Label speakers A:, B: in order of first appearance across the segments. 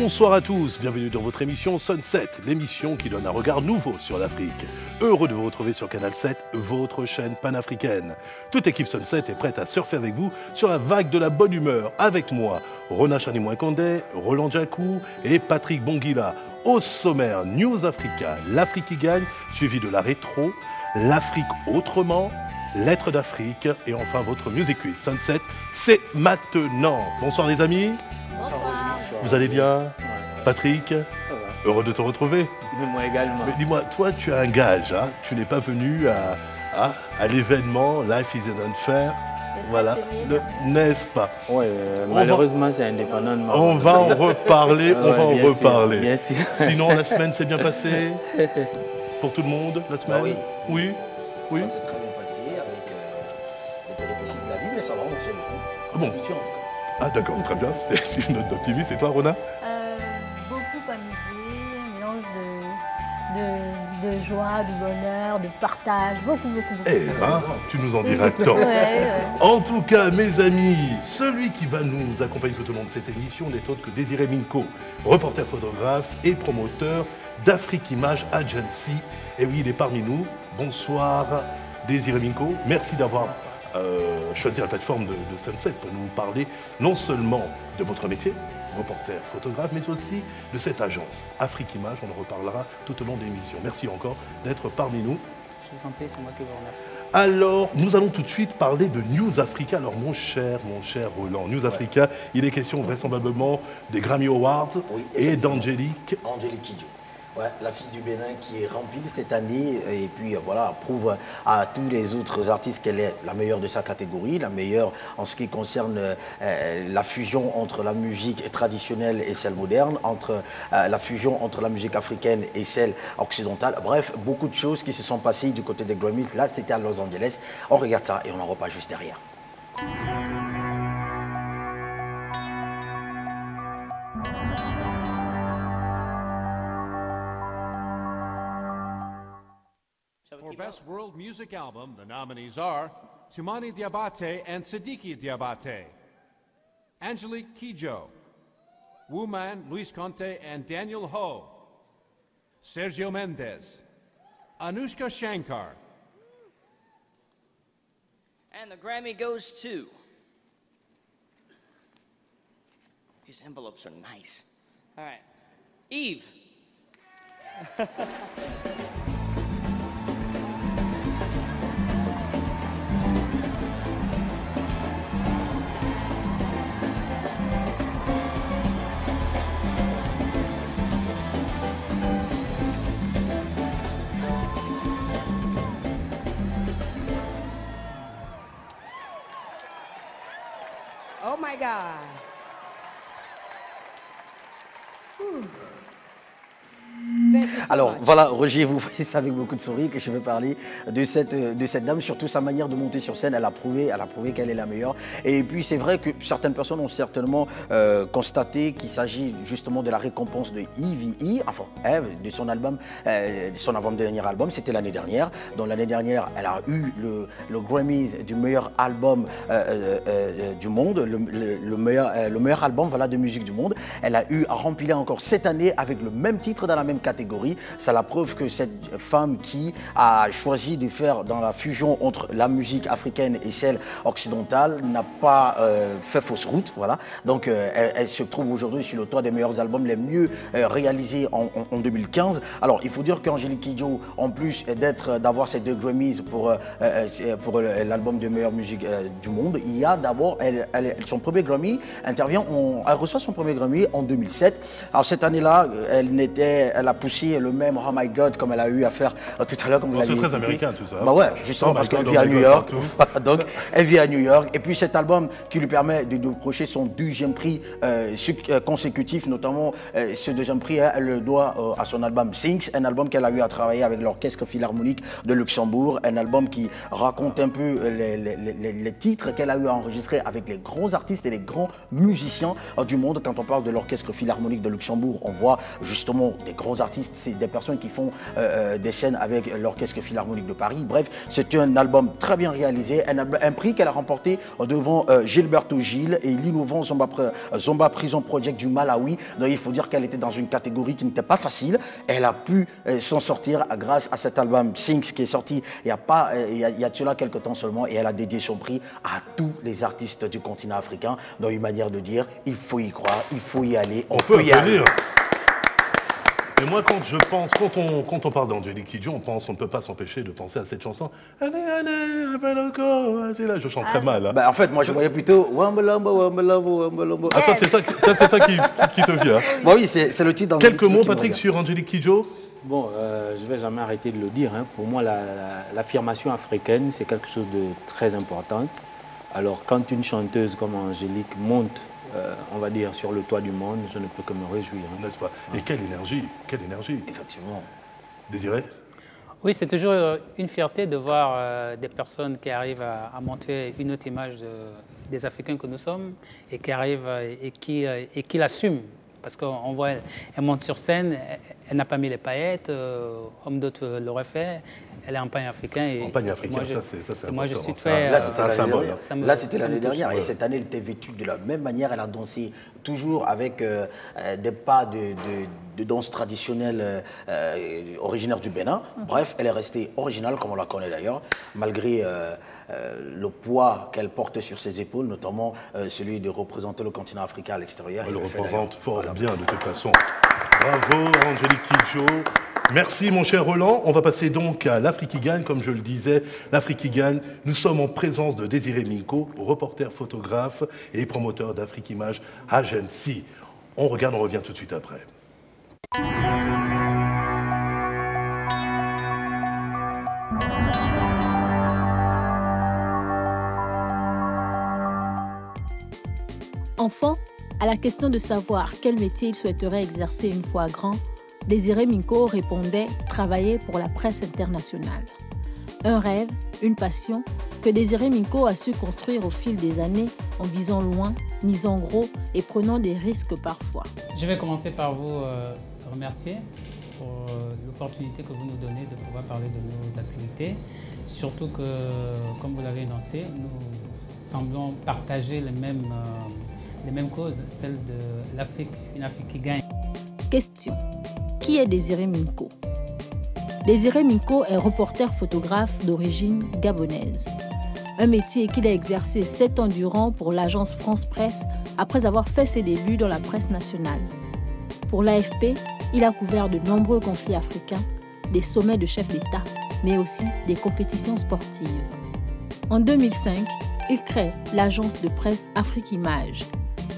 A: Bonsoir à tous, bienvenue dans votre émission Sunset, l'émission qui donne un regard nouveau sur l'Afrique. Heureux de vous retrouver sur Canal 7, votre chaîne panafricaine. Toute équipe Sunset est prête à surfer avec vous sur la vague de la bonne humeur. Avec moi, Rona Chanimouin-Condé, Roland Djakou et Patrick Bonguila. Au sommaire, News Africa, l'Afrique qui gagne, suivi de la rétro, l'Afrique autrement, Lettres d'Afrique et enfin votre Music Quiz. Sunset, c'est maintenant. Bonsoir les amis.
B: Bonsoir.
A: Vous allez bien? Patrick, heureux de te retrouver.
B: Moi également.
A: Mais dis-moi, toi tu as un gage, hein? Tu n'es pas venu à l'événement Life is Unfair. Voilà, n'est-ce pas?
B: Oui, malheureusement c'est indépendant.
A: On va en reparler, on va en reparler.
B: Bien sûr.
A: Sinon la semaine s'est bien passée pour tout le monde, la semaine?
C: Oui.
A: Oui. Oui.
C: Ça s'est très bien passé avec les péripéties de la vie, mais ça va, on tient beaucoup.
A: Ah bon?
C: Habitué, en tout cas.
A: Ah d'accord, très bien, c'est une note optimiste. Et toi Rona?
D: Beaucoup amusé, un mélange de joie, de bonheur, de partage, beaucoup.
A: Eh ben, tu nous en diras tant.
D: Ouais.
A: En tout cas, mes amis, celui qui va nous accompagner tout au long de cette émission n'est autre que Désiré Minko, reporter photographe et promoteur d'Afrique Image Agency. Et oui, il est parmi nous. Bonsoir Désiré Minko, merci d'avoir choisi la plateforme de Sunset pour nous parler non seulement de votre métier, reporter photographe, mais aussi de cette agence Afrique Image. On en reparlera tout au long de l'émission. Merci encore d'être parmi nous.
B: Je vous en prie, c'est moi qui vous remercie.
A: Alors, nous allons tout de suite parler de News Africa. Alors, mon cher Roland, News Africa, il est question vraisemblablement des Grammy Awards et d'Angélique.
C: Angélique Kidjo. Ouais, la fille du Bénin qui est remplie cette année et puis voilà, prouve à tous les autres artistes qu'elle est la meilleure de sa catégorie, la meilleure en ce qui concerne la fusion entre la musique traditionnelle et celle moderne, entre la fusion entre la musique africaine et celle occidentale. Bref, beaucoup de choses qui se sont passées du côté des Grammys. Là, c'était à Los Angeles. On regarde ça et on en reparle juste derrière.
E: For Best World Music Album, the nominees are Toumani Diabate and Sidiki Diabate, Angelique Kidjo, Wuman, Luis Conte and Daniel Ho, Sergio Mendes, Anushka Shankar.
F: And the Grammy goes to... These envelopes are nice. All right. Eve.
G: Oh my God. Whew.
C: Alors voilà, Roger, vous voyez ça avec beaucoup de sourire que je vais parler de cette dame, surtout sa manière de monter sur scène. Elle a prouvé qu'elle est la meilleure. Et puis c'est vrai que certaines personnes ont certainement constaté qu'il s'agit justement de la récompense de Eve, enfin Eve, de son avant-dernier album, c'était l'année dernière. Donc l'année dernière, elle a eu le Grammy du meilleur album du monde, le meilleur album voilà, de musique du monde. Elle a eu à remplir encore cette année avec le même titre dans la même catégorie. C'est la preuve que cette femme qui a choisi de faire dans la fusion entre la musique africaine et celle occidentale n'a pas fait fausse route. Voilà. Donc elle se trouve aujourd'hui sur le toit des meilleurs albums les mieux réalisés en 2015. Alors il faut dire qu'Angélique Kidjo, en plus d'avoir ces deux Grammys pour l'album de meilleure musique du monde, il y a d'abord son premier Grammy elle reçoit son premier Grammy en 2007. Alors cette année-là, elle a poussé le même Oh My God comme elle a eu à faire tout à l'heure comme vous l'avez
A: C'est très
C: écouté.
A: américain tout ça.
C: Bah ouais, justement parce qu'elle vit à New York. Voilà, donc elle vit à New York et puis cet album qui lui permet de décrocher son deuxième prix consécutif, notamment ce deuxième prix, elle le doit à son album Things, un album qu'elle a eu à travailler avec l'Orchestre Philharmonique de Luxembourg, un album qui raconte un peu les titres qu'elle a eu à enregistrer avec les grands artistes et les grands musiciens du monde. Quand on parle de l'Orchestre Philharmonique de Luxembourg, on voit justement des grands artistes, c'est des personnes qui font des scènes avec l'Orchestre Philharmonique de Paris. Bref, c'est un album très bien réalisé, un prix qu'elle a remporté devant Gilberto Gil et l'innovant Zomba Prison Project du Malawi. Donc il faut dire qu'elle était dans une catégorie qui n'était pas facile. Elle a pu s'en sortir grâce à cet album Things qui est sorti il y a de cela quelques temps seulement, et elle a dédié son prix à tous les artistes du continent africain, dans une manière de dire il faut y croire, il faut y aller, on peut y aller.
A: Et moi, quand on parle d'Angélique Kidjo, on ne peut pas s'empêcher de penser à cette chanson. Allez, là, je chante très mal. Hein.
C: Bah, en fait, moi, je voyais plutôt Wambalamba, Wambalamba, Wambalamba.
A: Attends, c'est ça qui te vient.
C: Bon, oui, c'est le titre.
A: Quelques mots, Patrick, sur Angélique Kidjo.
B: Bon, je ne vais jamais arrêter de le dire. Hein. Pour moi, l'affirmation africaine, c'est quelque chose de très important. Alors, quand une chanteuse comme Angélique monte, on va dire, sur le toit du monde, je ne peux que me réjouir. Hein.
A: N'est-ce pas? Et quelle énergie, quelle énergie.
C: Effectivement.
A: Désiré?
B: Oui, c'est toujours une fierté de voir des personnes qui arrivent à montrer une autre image des Africains que nous sommes et qui arrivent et qui l'assument. Parce qu'on voit, elle monte sur scène, elle n'a pas mis les paillettes, comme d'autres l'auraient fait. Elle est en panafricain.
A: En panafricain, ça c'est important.
B: Moi, je suis très...
C: Là, c'était l'année
A: symbole.
C: dernière. Là, c'était l'année dernière. Et cette année, elle était vêtue de la même manière. Elle a dansé toujours avec des pas de danse traditionnelle originaire du Bénin. Bref, elle est restée originale, comme on la connaît d'ailleurs, malgré le poids qu'elle porte sur ses épaules, notamment celui de représenter le continent africain à l'extérieur.
A: Elle le représente fort bien, de toute façon. Bravo, Angélique Kidjo. Merci, mon cher Roland. On va passer donc à l'Afrique qui gagne. Comme je le disais, l'Afrique qui gagne. Nous sommes en présence de Désiré Minko, reporter, photographe et promoteur d'Afrique Image Agency. On regarde, on revient tout de suite après.
D: Enfant, à la question de savoir quel métier il souhaiterait exercer une fois grand, Désiré Minko répondait travailler pour la presse internationale. Un rêve, une passion que Désiré Minko a su construire au fil des années en visant loin, misant gros et prenant des risques parfois.
H: Je vais commencer par vous remercier pour l'opportunité que vous nous donnez de pouvoir parler de nos activités. Surtout que, comme vous l'avez énoncé, nous semblons partager les mêmes causes, celle de l'Afrique, une Afrique qui gagne.
D: Question. Qui est Désiré Minko? Désiré Minko est reporter photographe d'origine gabonaise. Un métier qu'il a exercé 7 ans durant pour l'agence France Presse après avoir fait ses débuts dans la presse nationale. Pour l'AFP, il a couvert de nombreux conflits africains, des sommets de chefs d'État, mais aussi des compétitions sportives. En 2005, il crée l'agence de presse Afrique Image,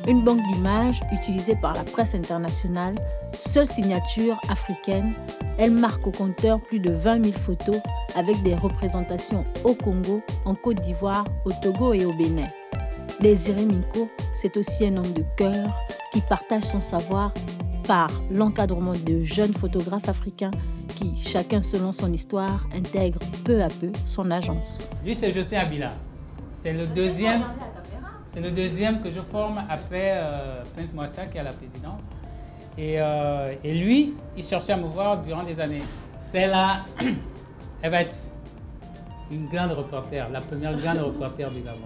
D: une banque d'images utilisée par la presse internationale, seule signature africaine. Elle marque au compteur plus de 20 000 photos avec des représentations au Congo, en Côte d'Ivoire, au Togo et au Bénin. Désiré Minko, c'est aussi un homme de cœur qui partage son savoir par l'encadrement de jeunes photographes africains qui, chacun selon son histoire, intègrent peu à peu son agence.
H: Lui, c'est José Abila. C'est le deuxième que je forme après Prince Moissa qui est à la présidence. Et lui, il cherchait à me voir durant des années. C'est là, elle va être une grande reporter, la première grande reporter du Gabon.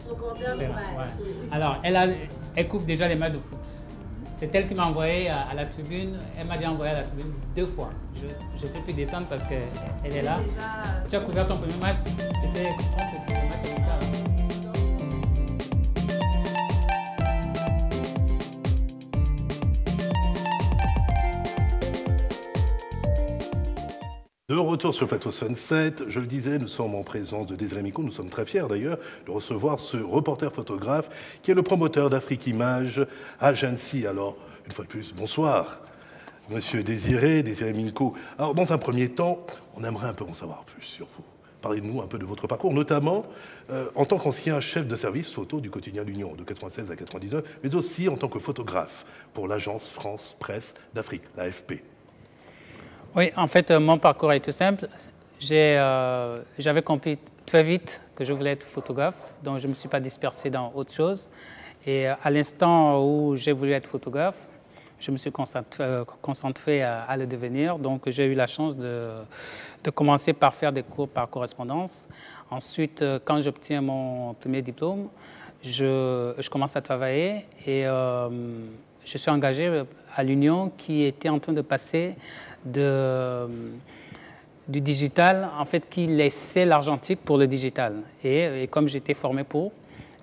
H: Reporter de match. Ouais. Alors, elle couvre déjà les matchs de foot. C'est elle qui m'a envoyé à la tribune. Elle m'a déjà envoyé à la tribune 2 fois. Je ne peux plus descendre parce qu'elle est là. Tu as couvert ton premier match, c'était contre le match amical.
A: De retour sur le plateau Sunset, je le disais, nous sommes en présence de Désiré Minko. Nous sommes très fiers d'ailleurs de recevoir ce reporter photographe qui est le promoteur d'Afrique Image Agency. Alors, une fois de plus, bonsoir, monsieur Désiré Minko. Alors, dans un premier temps, on aimerait un peu en savoir plus sur vous. Parlez-nous un peu de votre parcours, notamment en tant qu'ancien chef de service photo du quotidien L'Union de 96 à 99, mais aussi en tant que photographe pour l'agence France Presse d'Afrique, l'AFP.
H: Oui, en fait, mon parcours est tout simple. J'avais compris très vite que je voulais être photographe, donc je ne me suis pas dispersé dans autre chose. Et à l'instant où j'ai voulu être photographe,
B: je me suis concentré à le devenir. Donc, j'ai eu la chance de commencer par faire des cours par correspondance. Ensuite, quand j'obtiens mon premier diplôme, je commence à travailler et je suis engagé à l'Union qui était en train de passer du digital, en fait, qui laissait l'argentique pour le digital. Et comme j'étais formé pour,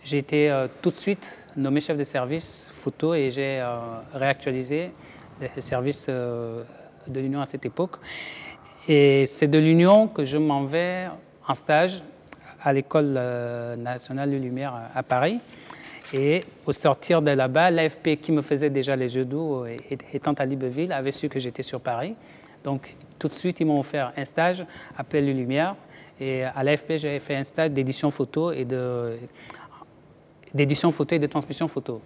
B: j'ai été tout de suite nommé chef de service photo et j'ai réactualisé les services de l'Union à cette époque. Et c'est de l'Union que je m'en vais en stage à l'École nationale de Lumière à Paris. Et au sortir de là-bas, l'AFP qui me faisait déjà les yeux doux, étant à Libreville, avait su que j'étais sur Paris. Donc tout de suite, ils m'ont offert un stage appelé Les Lumières. Et à l'AFP, j'avais fait un stage d'édition photo et de transmission photo.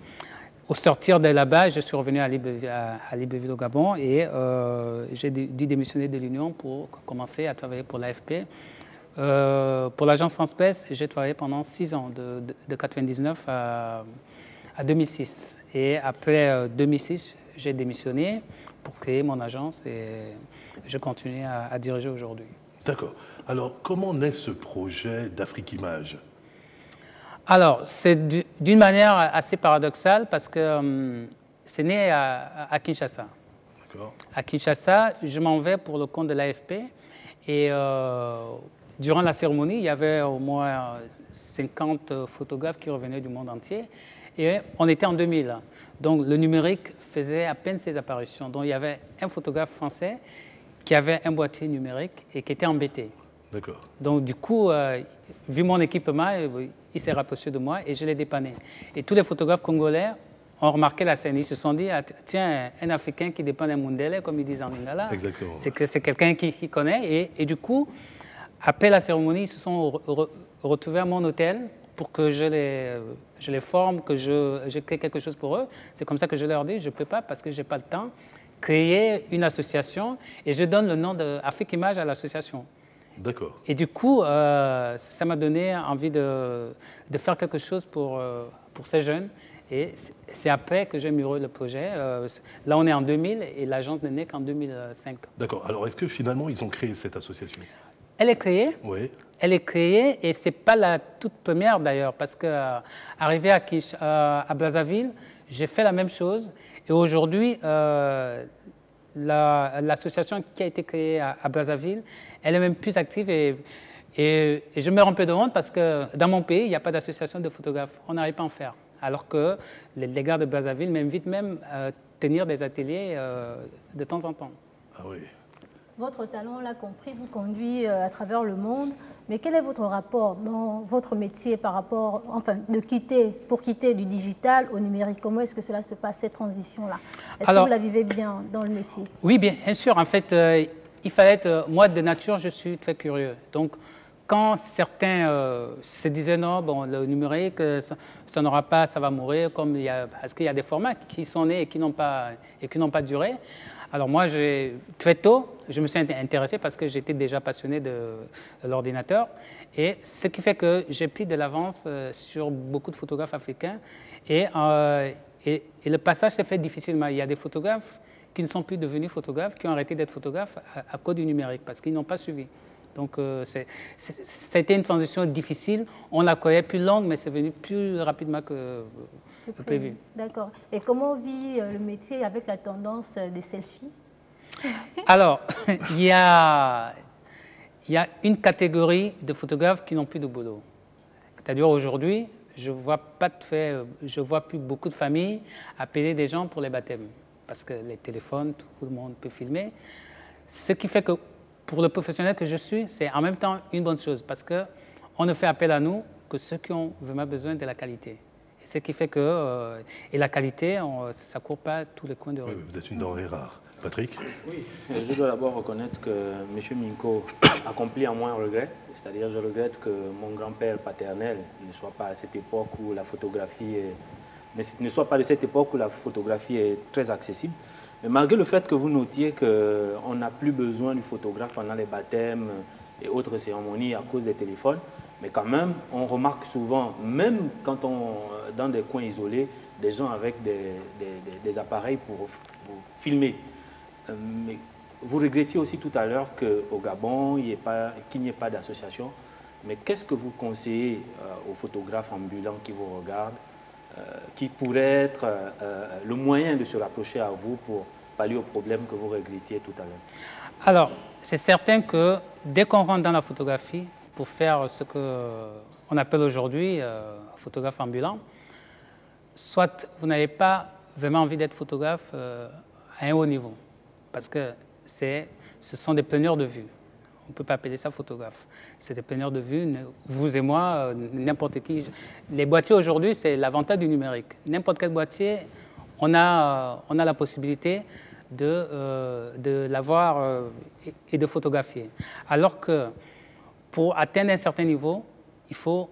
B: Au sortir de là-bas, je suis revenu à Libreville au Gabon et j'ai dû démissionner de l'Union pour commencer à travailler pour l'AFP. Pour l'agence France Presse, j'ai travaillé pendant 6 ans, de 1999 à 2006. Et après 2006, j'ai démissionné pour créer mon agence et je continue à diriger aujourd'hui.
A: D'accord. Alors, comment naît ce projet d'Afrique Image?
B: Alors, c'est d'une manière assez paradoxale parce que c'est né à Kinshasa.
A: D'accord.
B: À Kinshasa, je m'en vais pour le compte de l'AFP et durant la cérémonie, il y avait au moins 50 photographes qui revenaient du monde entier et on était en 2000. Donc le numérique faisait à peine ses apparitions. Donc il y avait un photographe français qui avait un boîtier numérique et qui était embêté.
A: D'accord.
B: Donc du coup, vu mon équipement, il s'est rapproché de moi et je l'ai dépanné. Et tous les photographes congolais ont remarqué la scène. Ils se sont dit, ah, tiens, un Africain qui dépanne un Mundele, comme ils disent en Lingala, c'est quelqu'un qui connaît. Et du coup, après la cérémonie, ils se sont retrouvés à mon hôtel pour que je les forme, que je crée quelque chose pour eux. C'est comme ça que je leur dis, je ne peux pas parce que je n'ai pas le temps, créer une association et je donne le nom d'Afrique Image à l'association.
A: D'accord.
B: Et du coup, ça m'a donné envie de faire quelque chose pour ces jeunes. Et c'est après que j'ai mûri le projet. Là, on est en 2000 et l'agence n'est née qu'en 2005.
A: D'accord. Alors, est-ce que finalement, ils ont créé cette association?
B: Elle est créée.
A: Oui.
B: Elle est créée et ce n'est pas la toute première d'ailleurs, parce qu'arrivé à Brazzaville, j'ai fait la même chose. Et aujourd'hui, l'association qui a été créée à Brazzaville, elle est même plus active et je me rends un peu de honte parce que dans mon pays, il n'y a pas d'association de photographes. On n'arrive pas à en faire. Alors que les gars de Brazzaville m'invitent même à tenir des ateliers de temps en temps.
A: Ah oui.
D: Votre talent, on l'a compris, vous conduit à travers le monde. Mais quel est votre rapport dans votre métier par rapport, enfin, pour quitter du digital au numérique? Comment est-ce que cela se passe, cette transition-là? Est-ce que vous la vivez bien dans le métier? Oui,
B: bien sûr. En fait, il fallait être... moi, de nature, je suis très curieux. Donc, quand certains se disaient non, bon, le numérique, ça n'aura pas, ça va mourir, parce qu'il y a des formats qui sont nés et qui n'ont pas duré. Alors moi, très tôt, je me suis intéressé parce que j'étais déjà passionné de l'ordinateur. Et ce qui fait que j'ai pris de l'avance sur beaucoup de photographes africains. Et le passage s'est fait difficilement. Il y a des photographes qui ne sont plus devenus photographes, qui ont arrêté d'être photographes à cause du numérique, parce qu'ils n'ont pas suivi. Donc, c'était une transition difficile. On la croyait plus longue, mais c'est venu plus rapidement que prévu.
D: D'accord. Et comment vit le métier avec la tendance des selfies?
B: Alors, il y a une catégorie de photographes qui n'ont plus de boulot. C'est-à-dire aujourd'hui, je vois plus beaucoup de familles appeler des gens pour les baptêmes, parce que les téléphones, tout le monde peut filmer. Ce qui fait que pour le professionnel que je suis, c'est en même temps une bonne chose, parce qu'on ne fait appel à nous que ceux qui ont vraiment besoin de la qualité. Et ce qui fait que, et la qualité, ça ne court pas tous les coins de rue.
A: Oui, vous êtes une denrée rare. Patrick?
I: Oui, je dois d'abord reconnaître que M. Minko accomplit en moi un regret. C'est-à-dire, je regrette que mon grand-père paternel ne soit pas à cette époque où la photographie ne soit pas de cette époque où la photographie est très accessible. Mais malgré le fait que vous notiez qu'on n'a plus besoin du photographe pendant les baptêmes et autres cérémonies à cause des téléphones, mais quand même, on remarque souvent, même quand dans des coins isolés, des gens avec des appareils pour filmer. Mais vous regrettiez aussi tout à l'heure qu'au Gabon, qu'il n'y ait pas d'association. Mais qu'est-ce que vous conseillez aux photographes ambulants qui vous regardent, qui pourrait être le moyen de se rapprocher à vous pour pallier aux problèmes que vous regrettiez tout à l'heure?
B: Alors, c'est certain que dès qu'on rentre dans la photographie, pour faire ce qu'on appelle aujourd'hui photographe ambulant, soit vous n'avez pas vraiment envie d'être photographe à un haut niveau, parce que ce sont des preneurs de vue. On ne peut pas appeler ça photographe. C'est des preneurs de vue, vous et moi, n'importe qui. Les boîtiers aujourd'hui, c'est l'avantage du numérique. N'importe quel boîtier, on a la possibilité de l'avoir et de photographier. Alors que pour atteindre un certain niveau, il faut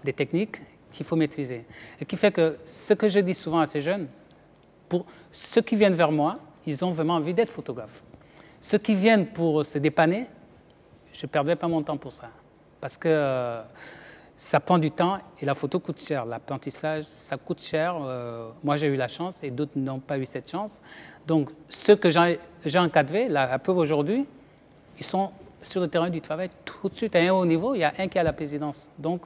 B: des techniques qu'il faut maîtriser. Et qui fait que ce que je dis souvent à ces jeunes, pour ceux qui viennent vers moi, ils ont vraiment envie d'être photographes. Ceux qui viennent pour se dépanner, je ne perdrai pas mon temps pour ça. Parce que ça prend du temps et la photo coûte cher. L'apprentissage, ça coûte cher. Moi, j'ai eu la chance et d'autres n'ont pas eu cette chance. Donc, ceux que j'ai encadrés, la preuve aujourd'hui, ils sont sur le terrain du travail tout de suite à un haut niveau. Il y a un qui est à la présidence. Donc,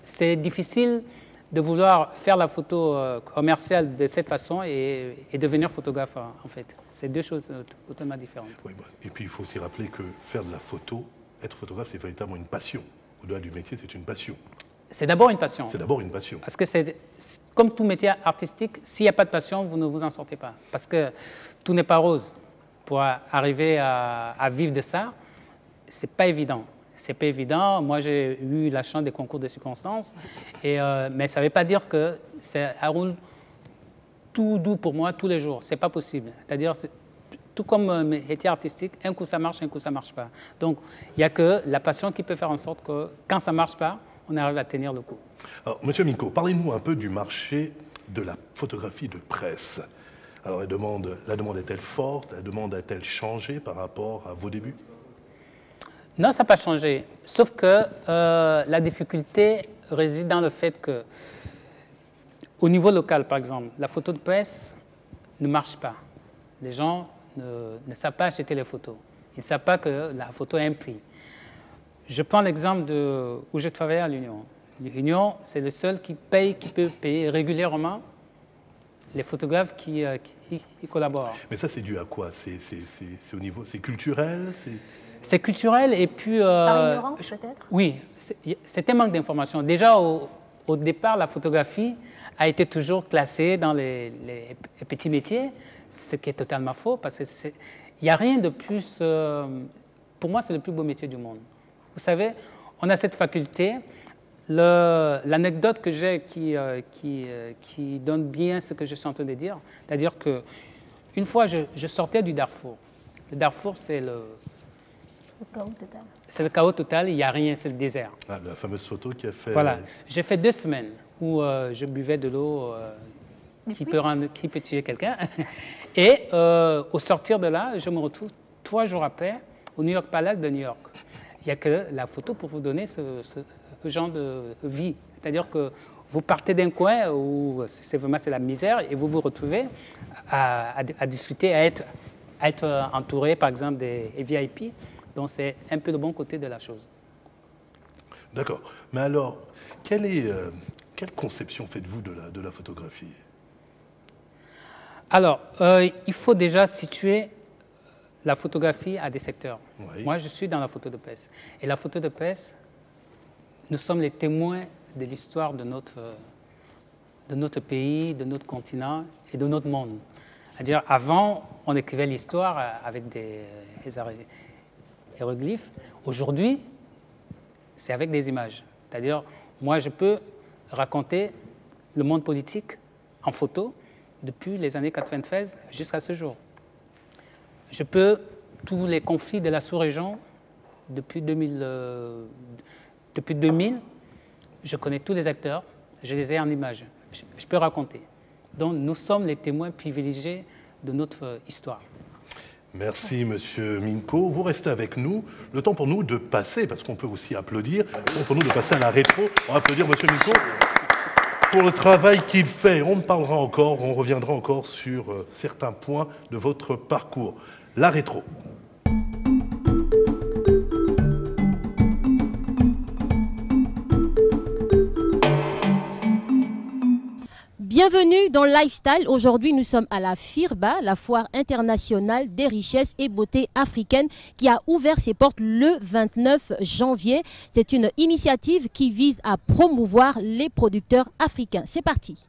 B: c'est difficile de vouloir faire la photo commerciale de cette façon et devenir photographe, en fait. C'est deux choses totalement différentes.
A: Oui, et puis, il faut aussi rappeler que faire de la photo, être photographe, c'est véritablement une passion. Au-delà du métier, c'est une passion.
B: C'est d'abord une passion.
A: C'est d'abord une passion.
B: Parce que c'est comme tout métier artistique, s'il n'y a pas de passion, vous ne vous en sortez pas. Parce que tout n'est pas rose. Pour arriver à vivre de ça, c'est pas évident. C'est pas évident. Moi, j'ai eu la chance des concours de circonstances, mais ça ne veut pas dire que c'est un rôle tout doux pour moi tous les jours. C'est pas possible. C'est-à-dire, tout comme métier artistique, un coup ça marche, un coup ça marche pas. Donc, il n'y a que la passion qui peut faire en sorte que quand ça marche pas, on arrive à tenir le coup.
A: Alors, Monsieur Minko, parlez-nous un peu du marché de la photographie de presse. Alors, la demande est-elle forte? La demande a-t-elle changé par rapport à vos débuts?
B: Non, ça n'a pas changé. Sauf que la difficulté réside dans le fait que, au niveau local, par exemple, la photo de presse ne marche pas. Les gens ne savent pas acheter les photos. Ils ne savent pas que la photo a un prix. Je prends l'exemple où je travaillais à l'Union. L'Union, c'est le seul qui peut payer régulièrement les photographes qui collaborent.
A: Mais ça, c'est dû à quoi? C'est au niveau, c'est culturel?
B: C'est culturel et puis...
D: Par ignorance, peut-être?
B: Oui, c'est un manque d'information. Déjà, au départ, la photographie a été toujours classée dans les petits métiers, ce qui est totalement faux, parce qu'il n'y a rien de plus... pour moi, c'est le plus beau métier du monde. Vous savez, on a cette faculté. L'anecdote que j'ai qui donne bien ce que je suis en train de dire, c'est-à-dire qu'une fois, je sortais du Darfour. Le Darfour, c'est le
D: chaos total.
B: C'est le chaos total, il n'y a rien, c'est le désert.
A: Ah, la fameuse photo qui a fait...
B: Voilà. J'ai fait 2 semaines où je buvais de l'eau qui peut tuer quelqu'un. Et au sortir de là, je me retrouve 3 jours après au New York Palace de New York. Il n'y a que la photo pour vous donner ce genre de vie. C'est-à-dire que vous partez d'un coin où c'est vraiment la misère et vous vous retrouvez à discuter, à être entouré, par exemple, des VIP. Donc, c'est un peu le bon côté de la chose.
A: D'accord. Mais alors, quelle conception faites-vous de la photographie?
B: Alors, il faut déjà situer la photographie à des secteurs. Oui. Moi, je suis dans la photo de presse. Et la photo de presse, nous sommes les témoins de l'histoire de notre pays, de notre continent et de notre monde. C'est-à-dire, avant, on écrivait l'histoire avec des hiéroglyphes. Aujourd'hui, c'est avec des images. C'est-à-dire, moi, je peux raconter le monde politique en photo depuis les années 93 jusqu'à ce jour. Je peux, tous les conflits de la sous-région, depuis 2000, je connais tous les acteurs, je les ai en images. Je peux raconter. Donc, nous sommes les témoins privilégiés de notre histoire.
A: Merci, Monsieur Minko. Vous restez avec nous. Le temps pour nous de passer, parce qu'on peut aussi applaudir, le temps pour nous de passer à la rétro. On va applaudir Monsieur Minko. pour le travail qu'il fait. On parlera encore, on reviendra encore sur certains points de votre parcours. La rétro.
J: Bienvenue dans Lifestyle. Aujourd'hui, nous sommes à la FIRBA, la foire internationale des richesses et beautés africaines qui a ouvert ses portes le 29 janvier. C'est une initiative qui vise à promouvoir les producteurs africains. C'est parti.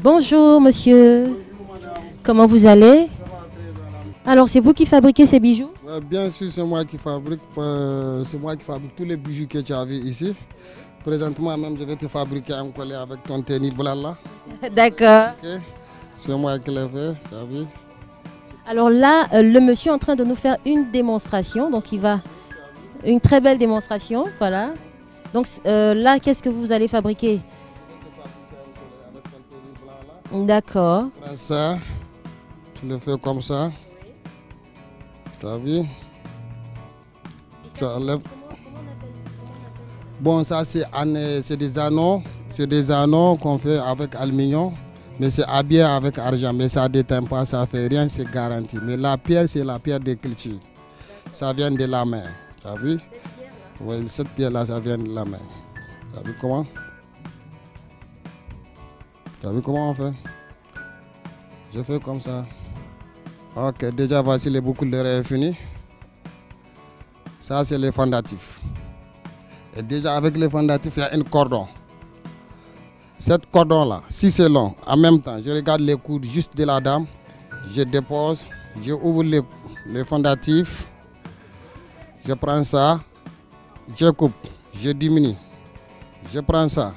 J: Bonjour monsieur. Bonjour madame. Comment vous allez? Alors c'est vous qui fabriquez ces bijoux?
K: Bien sûr, c'est moi qui fabrique. Tous les bijoux que tu as vus ici. Présentement même je vais te fabriquer un collier avec ton tennis blala.
J: D'accord.
K: Okay. C'est moi qui l'ai fait, tu as vu?
J: Alors là, le monsieur est en train de nous faire une démonstration. Donc il va... Une très belle démonstration, voilà. Donc là, qu'est-ce que vous allez fabriquer? D'accord.
K: Ça, tu le fais comme ça. Tu as vu? Tu enlèves. Bon, ça c'est des anneaux. C'est des anneaux qu'on fait avec aluminium. Mais c'est habillé avec argent. Mais ça ne déteint pas, ça ne fait rien, c'est garanti. Mais la pierre, c'est la pierre de culture. Ça vient de la main. Tu as vu? Oui, cette pierre-là, ça vient de la main. Tu as vu comment? Tu as vu comment on fait? Je fais comme ça. Ok, déjà voici les boucles d'oreilles finies. Ça c'est les fondatifs. Et déjà avec les fondatifs, il y a un cordon. Cette cordon-là, si c'est long, en même temps, je regarde les coudes juste de la dame, je dépose, je ouvre les fondatifs, je prends ça, je coupe, je diminue, je prends ça.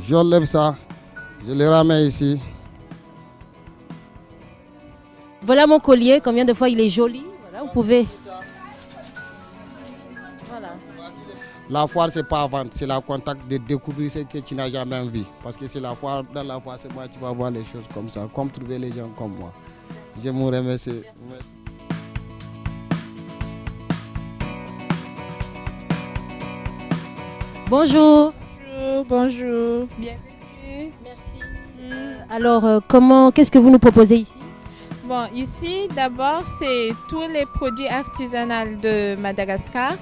K: J'enlève ça, je le ramène ici.
J: Voilà mon collier, combien de fois il est joli. Voilà, vous pouvez. Voilà.
K: La foire, ce n'est pas à vendre, c'est la contact de découvrir ce que tu n'as jamais vu. Parce que c'est la foire, dans la foire, c'est moi, tu vas voir les choses comme ça, comme trouver les gens comme moi. Je vous remercie.
J: Bonjour.
L: Bonjour, bienvenue.
J: Merci. Alors, qu'est-ce que vous nous proposez ici?
L: Bon, ici, d'abord, c'est tous les produits artisanaux de Madagascar,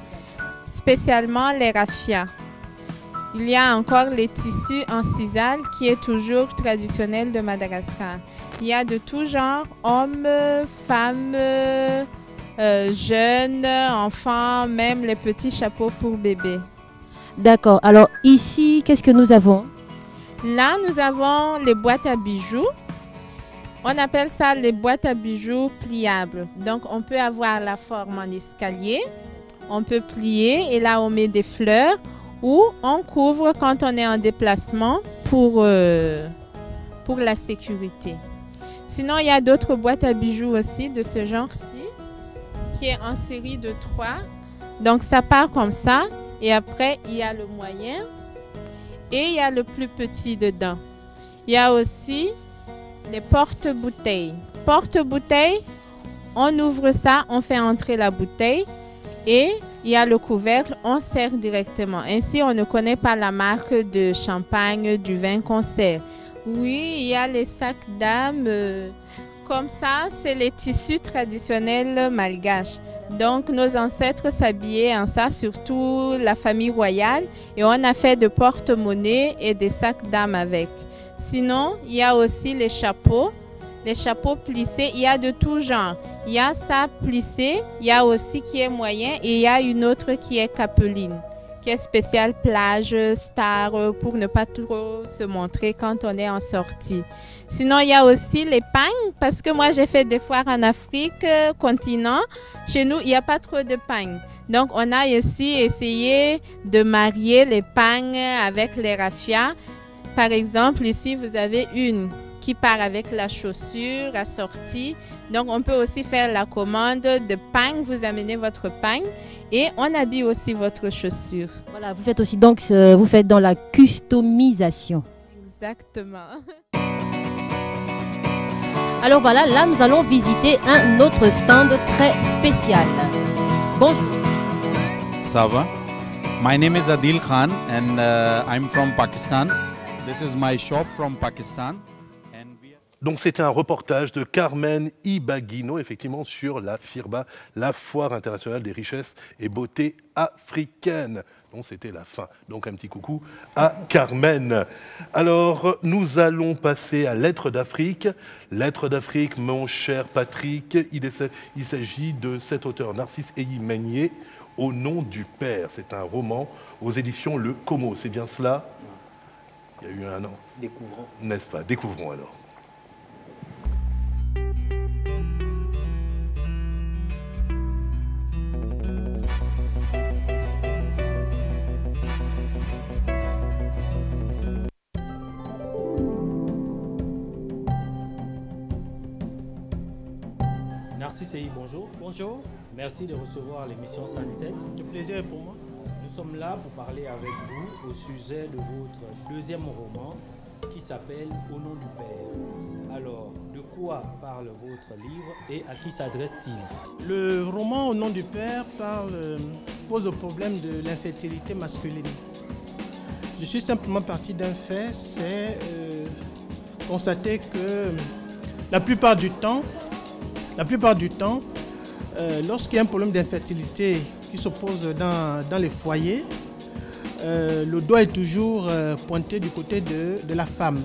L: spécialement les raffias. Il y a encore les tissus en sisal qui est toujours traditionnel de Madagascar. Il y a de tout genre, hommes, femmes, jeunes, enfants, même les petits chapeaux pour bébés.
J: D'accord. Alors ici, qu'est-ce que nous avons?
L: Là, nous avons les boîtes à bijoux. On appelle ça les boîtes à bijoux pliables. Donc, on peut avoir la forme en escalier. On peut plier et là, on met des fleurs ou on couvre quand on est en déplacement pour la sécurité. Sinon, il y a d'autres boîtes à bijoux aussi de ce genre-ci qui est en série de 3. Donc, ça part comme ça. Et après, il y a le moyen et il y a le plus petit dedans. Il y a aussi les porte-bouteilles. Porte-bouteilles, on ouvre ça, on fait entrer la bouteille et il y a le couvercle, on sert directement. Ainsi, on ne connaît pas la marque de champagne, du vin qu'on sert. Oui, il y a les sacs d'âme. Comme ça, c'est les tissus traditionnels malgaches. Donc, nos ancêtres s'habillaient en ça, surtout la famille royale. Et on a fait de porte-monnaie et des sacs d'âme avec. Sinon, il y a aussi les chapeaux plissés. Il y a de tout genre. Il y a ça plissé, il y a aussi qui est moyen et il y a une autre qui est capeline. qui est spécial plage, star, pour ne pas trop se montrer quand on est en sortie. Sinon, il y a aussi les pagnes, parce que moi, j'ai fait des foires en Afrique, continent. Chez nous, il n'y a pas trop de pagnes. Donc, on a aussi essayé de marier les pagnes avec les raffias. Par exemple, ici, vous avez une qui part avec la chaussure assortie. Donc, on peut aussi faire la commande de pagne. Vous amenez votre pagne et on habille aussi votre chaussure.
J: Voilà, vous faites aussi donc, vous faites dans la customisation.
L: Exactement.
J: Alors voilà, là, nous allons visiter un autre stand très spécial. Bonjour.
M: Ça va? My name is Adil Khan and I'm from Pakistan. This is my shop from Pakistan.
A: Donc c'était un reportage de Carmen Ibaguino, effectivement, sur la FIRBA, la Foire internationale des richesses et beautés africaines. Donc c'était la fin. Donc un petit coucou à Carmen. Alors nous allons passer à Lettres d'Afrique. Lettres d'Afrique, mon cher Patrick, il s'agit de cet auteur Narcisse Eyi Meignier, Au nom du Père. C'est un roman aux éditions Le Como. C'est bien cela? Il y a eu un an.
I: Découvrons.
A: N'est-ce pas? Découvrons alors.
I: Narcisse Eyi, bonjour.
N: Bonjour.
I: Merci de recevoir l'émission Sunset.
N: Le plaisir est pour moi.
I: Nous sommes là pour parler avec vous au sujet de votre deuxième roman qui s'appelle Au nom du Père. Alors, de quoi parle votre livre et à qui s'adresse-t-il?
N: Le roman Au nom du Père pose le problème de l'infertilité masculine. Je suis simplement parti d'un fait, c'est constater que la plupart du temps, lorsqu'il y a un problème d'infertilité qui se pose dans les foyers, le doigt est toujours pointé du côté de la femme.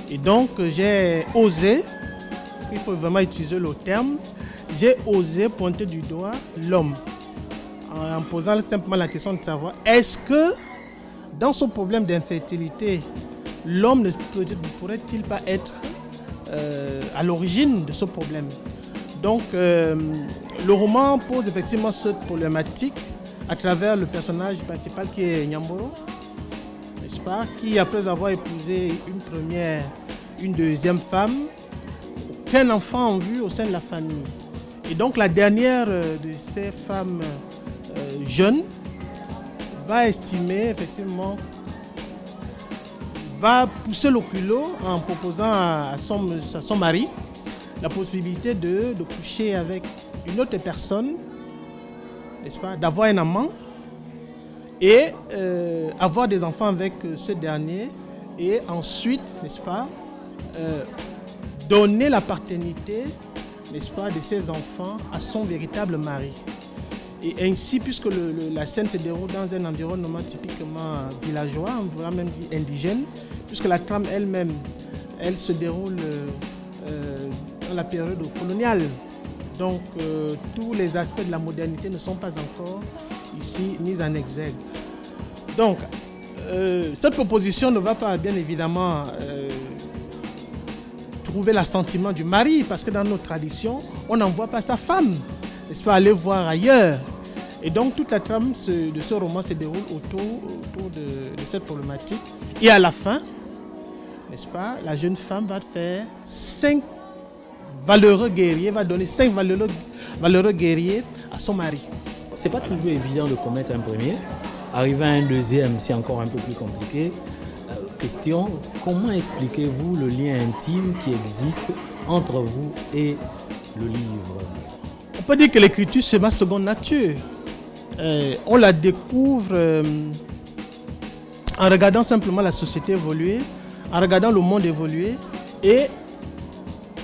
N: Et donc j'ai osé, parce qu'il faut vraiment utiliser le terme, j'ai osé pointer du doigt l'homme, en posant simplement la question de savoir, est-ce que dans ce problème d'infertilité, l'homme ne pourrait-il pas être à l'origine de ce problème? Donc le roman pose effectivement cette problématique à travers le personnage principal qui est Nyamboro, n'est-ce pas, qui après avoir épousé une deuxième femme, aucun enfant en vue au sein de la famille. Et donc la dernière de ces femmes jeunes va estimer effectivement, va pousser le culot en proposant à son mari la possibilité de coucher avec une autre personne, n'est-ce pas, d'avoir un amant et avoir des enfants avec ce dernier et ensuite, n'est-ce pas, donner la paternité, n'est-ce pas, de ses enfants à son véritable mari. Et ainsi, puisque la scène se déroule dans un environnement typiquement villageois, on pourrait même dire indigène, puisque la trame elle-même, elle se déroule dans la période coloniale. Donc tous les aspects de la modernité ne sont pas encore ici mis en exergue. Donc cette proposition ne va pas bien évidemment trouver l'assentiment du mari, parce que dans nos traditions, on n'envoie pas sa femme, n'est-ce pas, aller voir ailleurs. Et donc toute la trame de ce roman se déroule autour de cette problématique. Et à la fin, n'est-ce pas, la jeune femme va faire 5 valeureux guerriers, va donner 5 valeureux guerriers à son mari.
I: C'est pas toujours évident de commettre un premier. Arriver à un deuxième, c'est encore un peu plus compliqué. Question, comment expliquez-vous le lien intime qui existe entre vous et le livre?
N: On peut dire que l'écriture, c'est ma seconde nature. On la découvre en regardant simplement la société évoluer, en regardant le monde évoluer, et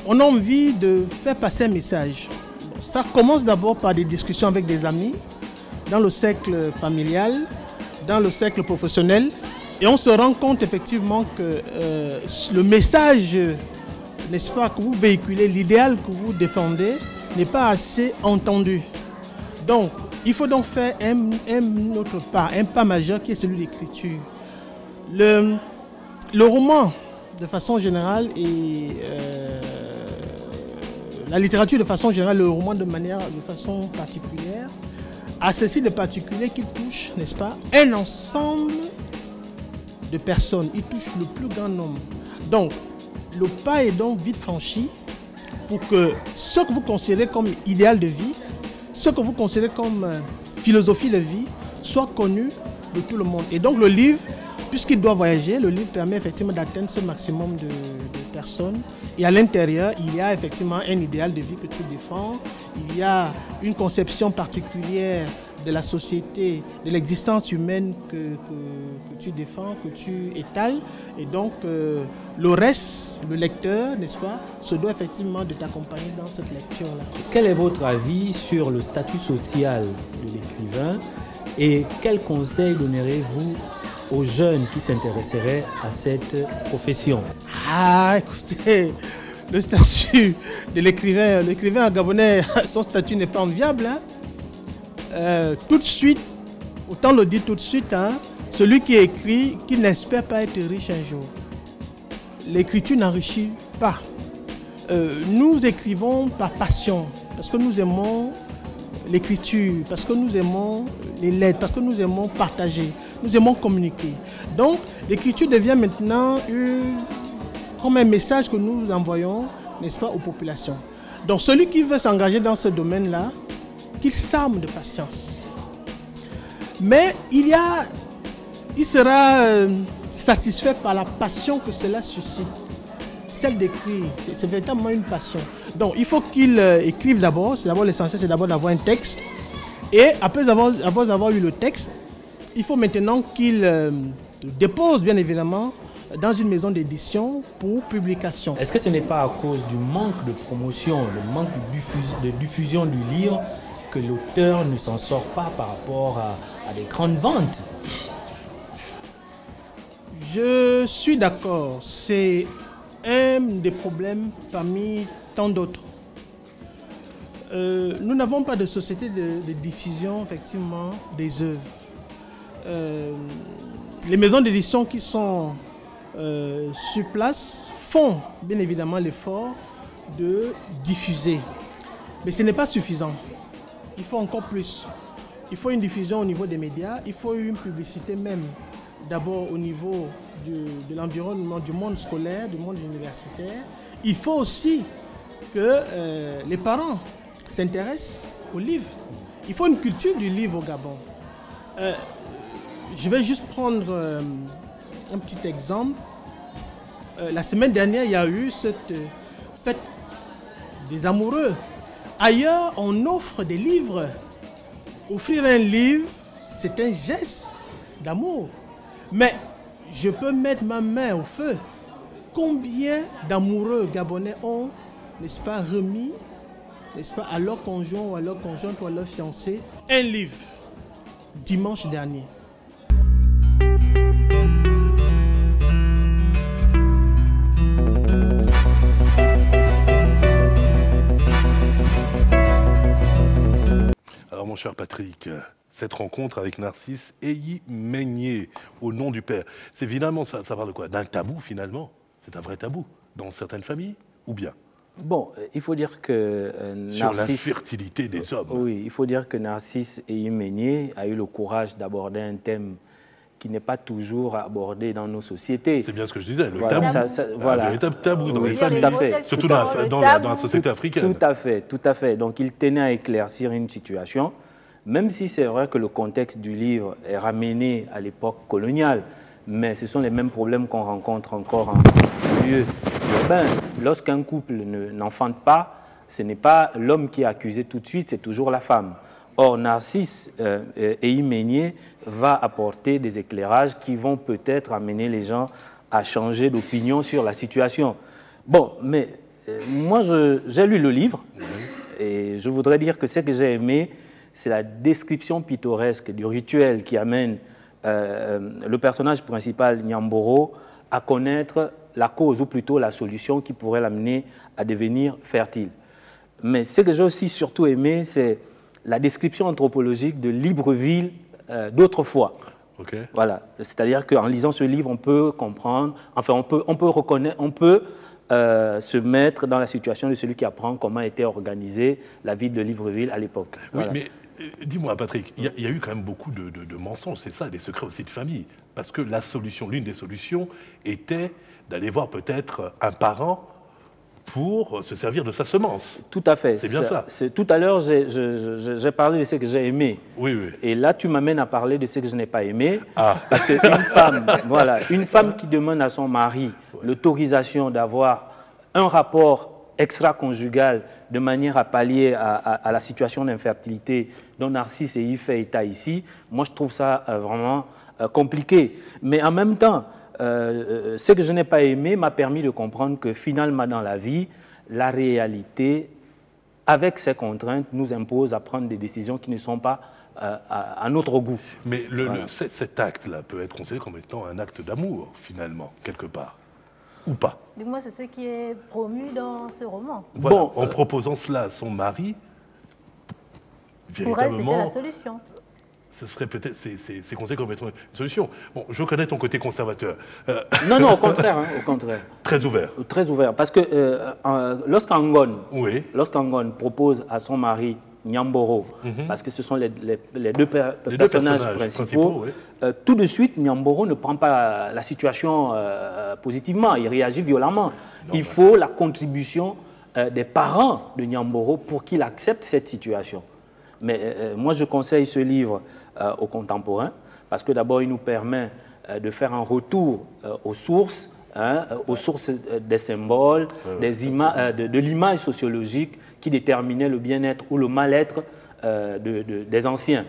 N: on a envie de faire passer un message. Ça commence d'abord par des discussions avec des amis, dans le cercle familial, dans le cercle professionnel, et on se rend compte effectivement que le message, n'est-ce pas, que vous véhiculez, l'idéal que vous défendez, n'est pas assez entendu. Donc, Il faut donc faire un autre pas, un pas majeur qui est celui de l'écriture. Le roman, de façon générale, et la littérature de façon générale, le roman de façon particulière, a ceci de particulier qu'il touche, n'est-ce pas, un ensemble de personnes. Il touche le plus grand nombre. Donc, le pas est donc vite franchi pour que ce que vous considérez comme idéal de vie, ce que vous considérez comme philosophie de vie, soit connu de tout le monde. Et donc le livre, puisqu'il doit voyager, le livre permet effectivement d'atteindre ce maximum de personnes. Et à l'intérieur, il y a effectivement un idéal de vie que tu défends. Il y a une conception particulière de la société, de l'existence humaine que tu défends, que tu étales. Et donc, le reste, le lecteur, n'est-ce pas, se doit effectivement de t'accompagner dans cette lecture-là.
O: Quel est votre avis sur le statut social de l'écrivain et quels conseils donnerez-vous aux jeunes qui s'intéresseraient à cette profession?
N: Ah, écoutez, le statut de l'écrivain gabonais, son statut n'est pas enviable. Hein? Tout de suite, autant le dire tout de suite, hein, celui qui écrit, qui n'espère pas être riche un jour. L'écriture n'enrichit pas. Nous écrivons par passion, parce que nous aimons l'écriture, parce que nous aimons les lettres, parce que nous aimons partager, nous aimons communiquer. Donc, l'écriture devient maintenant comme un message que nous envoyons, n'est-ce pas, aux populations. Donc, celui qui veut s'engager dans ce domaine-là, qu'il s'arme de patience. Mais il sera satisfait par la passion que cela suscite. Celle d'écrire, c'est véritablement une passion. Donc il faut qu'il écrive d'abord, c'est d'abord l'essentiel, c'est d'abord d'avoir un texte. Et après avoir eu le texte, il faut maintenant qu'il le dépose bien évidemment dans une maison d'édition pour publication.
O: Est-ce que ce n'est pas à cause du manque de promotion, le manque de diffusion du livre que l'auteur ne s'en sort pas par rapport à des grandes ventes?
N: Je suis d'accord, c'est un des problèmes parmi tant d'autres. Nous n'avons pas de société de diffusion effectivement des œuvres. Les maisons d'édition qui sont sur place font bien évidemment l'effort de diffuser. Mais ce n'est pas suffisant. Il faut encore plus. Il faut une diffusion au niveau des médias, il faut une publicité même. D'abord au niveau de l'environnement, du monde scolaire, du monde universitaire. Il faut aussi que les parents s'intéressent au livre. Il faut une culture du livre au Gabon. Je vais juste prendre un petit exemple. La semaine dernière, il y a eu cette fête des amoureux. Ailleurs, on offre des livres. Offrir un livre, c'est un geste d'amour. Mais je peux mettre ma main au feu. Combien d'amoureux gabonais ont, n'est-ce pas, remis, n'est-ce pas, à leur conjoint ou à leur conjointe ou à leur fiancé un livre dimanche dernier?
A: Alors mon cher Patrick, cette rencontre avec Narcisse Eyi-Meigné, au nom du père, c'est finalement, ça parle de quoi? D'un tabou finalement? C'est un vrai tabou dans certaines familles, ou bien?
I: Bon, il faut dire que Narcisse...
A: Sur l'infertilité des hommes.
I: Oui, il faut dire que Narcisse Eyi-Meigné a eu le courage d'aborder un thème qui n'est pas toujours abordé dans nos sociétés.
A: C'est bien ce que je disais, le
I: voilà,
A: tabou.
I: Voilà.
A: Un véritable tabou dans les
I: familles,
A: surtout dans la société africaine.
I: Tout à fait. Donc il tenait à éclaircir une situation, même si c'est vrai que le contexte du livre est ramené à l'époque coloniale, mais ce sont les mêmes problèmes qu'on rencontre encore en lieu urbain. Lorsqu'un couple n'enfante pas, ce n'est pas l'homme qui est accusé tout de suite, c'est toujours la femme. Or, Narcisse Eyi-Meigné va apporter des éclairages qui vont peut-être amener les gens à changer d'opinion sur la situation. Bon, mais moi, j'ai lu le livre et je voudrais dire que ce que j'ai aimé, c'est la description pittoresque du rituel qui amène le personnage principal, Nyamboro, à connaître la cause ou plutôt la solution qui pourrait l'amener à devenir fertile. Mais ce que j'ai aussi surtout aimé, c'est la description anthropologique de Libreville d'autrefois.
A: Okay.
I: Voilà, c'est-à-dire qu'en lisant ce livre, on peut comprendre, enfin on peut reconnaître, on peut se mettre dans la situation de celui qui apprend comment était organisée la ville de Libreville à l'époque. Voilà.
A: Oui, mais dis-moi Patrick, il y a eu quand même beaucoup de mensonges, c'est ça, des secrets aussi de famille. Parce que la solution, l'une des solutions était d'aller voir peut-être un parent pour se servir de sa semence.
I: Tout à fait.
A: C'est bien ça.
I: Tout à l'heure, j'ai parlé de ce que j'ai aimé.
A: Oui, oui.
I: Et là, tu m'amènes à parler de ce que je n'ai pas aimé.
A: Ah.
I: Parce qu'une femme, voilà, une femme qui demande à son mari l'autorisation d'avoir un rapport extra-conjugal de manière à pallier à la situation d'infertilité dont Narcisse et Yves fait état ici, moi je trouve ça vraiment compliqué. Mais en même temps, ce que je n'ai pas aimé m'a permis de comprendre que finalement dans la vie, la réalité, avec ses contraintes, nous impose à prendre des décisions qui ne sont pas à notre goût.
A: Mais cet acte-là peut être considéré comme étant un acte d'amour, finalement, quelque part. Ou pas?
D: Dis-moi, c'est ce qui est promu dans ce roman.
A: Voilà, bon, en proposant cela à son mari, véritablement...
D: Pour elle, c'était la solution.
A: Ce serait peut-être, c'est considéré comme étant une solution. Bon, je connais ton côté conservateur.
I: Non, non, au contraire, hein, au contraire.
A: Très ouvert.
I: Très ouvert, parce que lorsqu'Angon propose à son mari Nyamboro, parce que ce sont les deux personnages principaux, oui. Tout de suite, Nyamboro ne prend pas la situation positivement, il réagit violemment. Il faut la contribution des parents de Nyamboro pour qu'il accepte cette situation. Mais moi, je conseille ce livre aux contemporains, parce que d'abord, il nous permet de faire un retour aux sources des symboles, de l'image sociologique qui déterminait le bien-être ou le mal-être des anciens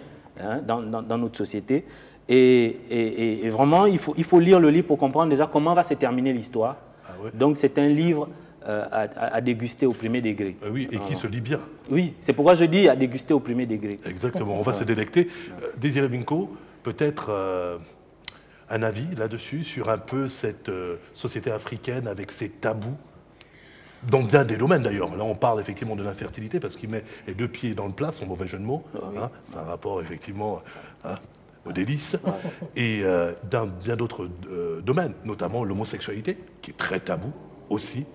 I: dans notre société. Et vraiment, il faut lire le livre pour comprendre déjà comment va se terminer l'histoire. Ah ouais. Donc c'est un livre à déguster au premier degré.
A: Oui, et qui se lit bien.
I: Oui, c'est pourquoi je dis à déguster au premier degré.
A: Exactement, on va se délecter. Désiré Minko, peut-être un avis là-dessus sur un peu cette société africaine avec ses tabous, dans bien des domaines d'ailleurs. Là, on parle effectivement de l'infertilité parce qu'il met les deux pieds dans le plat, son mauvais jeu de mots. Oui. Hein, c'est un rapport effectivement aux délices. Et dans bien d'autres domaines, notamment l'homosexualité, qui est très tabou aussi.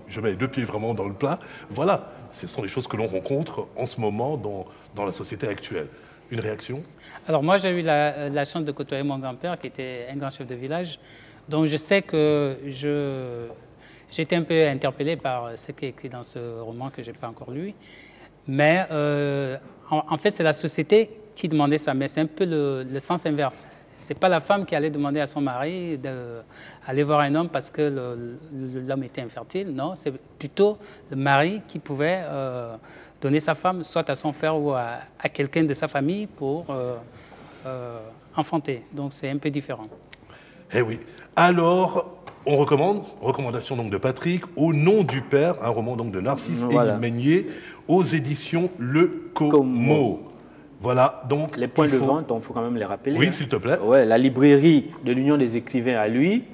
A: Je mets les deux pieds vraiment dans le plat. Voilà, ce sont des choses que l'on rencontre en ce moment dans la société actuelle. Une réaction?
B: Alors moi, j'ai eu la chance de côtoyer mon grand-père, qui était un grand chef de village. Donc je sais que j'ai été un peu interpellé par ce qui est écrit dans ce roman que je n'ai pas encore lu. Mais en fait, c'est la société qui demandait ça, mais c'est un peu le sens inverse. Ce n'est pas la femme qui allait demander à son mari d'aller voir un homme parce que l'homme était infertile. Non, c'est plutôt le mari qui pouvait donner sa femme, soit à son frère ou à quelqu'un de sa famille pour enfanter. Donc c'est un peu différent.
A: Eh oui. Alors, on recommandation donc de Patrick, Au nom du père, un roman donc de Narcisse et Yves Meignier, aux éditions Le Como. Voilà, donc
I: les points de vente, il faut quand même les rappeler.
A: Oui, s'il te plaît.
I: Ouais, la librairie de l'Union des écrivains à lui,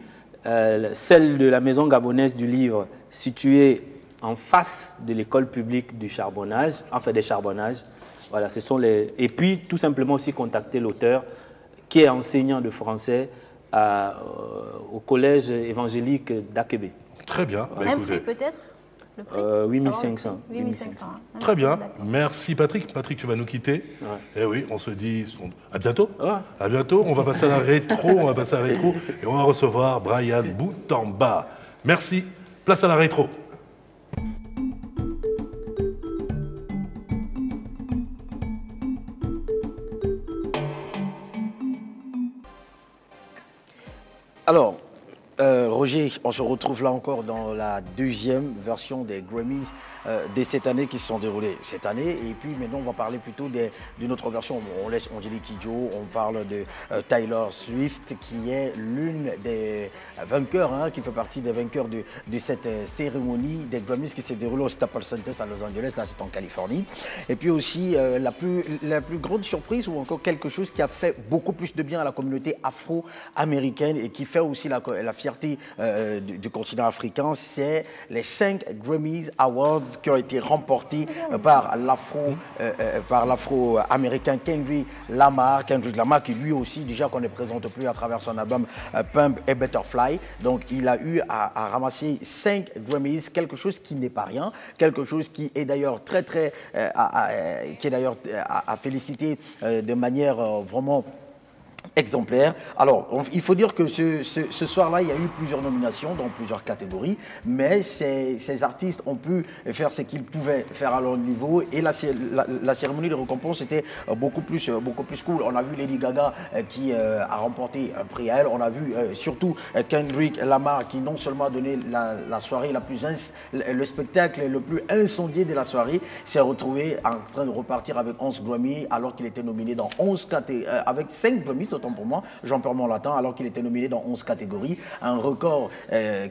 I: celle de la Maison gabonaise du livre, située en face de l'école publique du charbonnage, enfin des charbonnages. Voilà, ce sont les. Et puis, tout simplement aussi contacter l'auteur, qui est enseignant de français au collège évangélique d'Akébé.
A: Très bien.
D: Bah, un prix peut-être?
I: 8500.
D: 8500.
A: Très bien. Merci Patrick. Patrick, tu vas nous quitter. Ouais. Eh oui, on se dit à bientôt. Ouais. À bientôt. On va passer à la rétro. Et on va recevoir Brian Boutamba. Merci. Place à la rétro.
C: Alors, Roger, on se retrouve là encore dans la deuxième version des Grammys de cette année qui se sont déroulées cette année. Et puis maintenant, on va parler plutôt d'une autre version. On laisse Angélique Kidjo, on parle de Taylor Swift, qui est l'une des vainqueurs, qui fait partie des vainqueurs de cette cérémonie des Grammys qui s'est déroulée au Staples Center à Los Angeles, là c'est en Californie. Et puis aussi, la plus grande surprise, ou encore quelque chose qui a fait beaucoup plus de bien à la communauté afro-américaine et qui fait aussi la fierté du continent africain, c'est les 5 Grammys Awards qui ont été remportés par l'afro-américain Kendrick Lamar. Kendrick Lamar qui lui aussi, déjà qu'on ne présente plus à travers son album Pump et Butterfly. Donc il a eu à ramasser 5 Grammys, quelque chose qui n'est pas rien, quelque chose qui est d'ailleurs à féliciter de manière vraiment exemplaire. Alors, il faut dire que ce soir-là, il y a eu plusieurs nominations dans plusieurs catégories, mais ces artistes ont pu faire ce qu'ils pouvaient faire à leur niveau et la cérémonie de récompense était beaucoup plus cool. On a vu Lady Gaga qui a remporté un prix à elle. On a vu surtout Kendrick Lamar qui non seulement a donné la soirée le spectacle le plus incendié de la soirée, s'est retrouvé en train de repartir avec 11 Grammy alors qu'il était nominé dans 11 catégories, avec 5 Grammy, autant pour moi, j'en perds mon latin, alors qu'il était nominé dans 11 catégories. Un record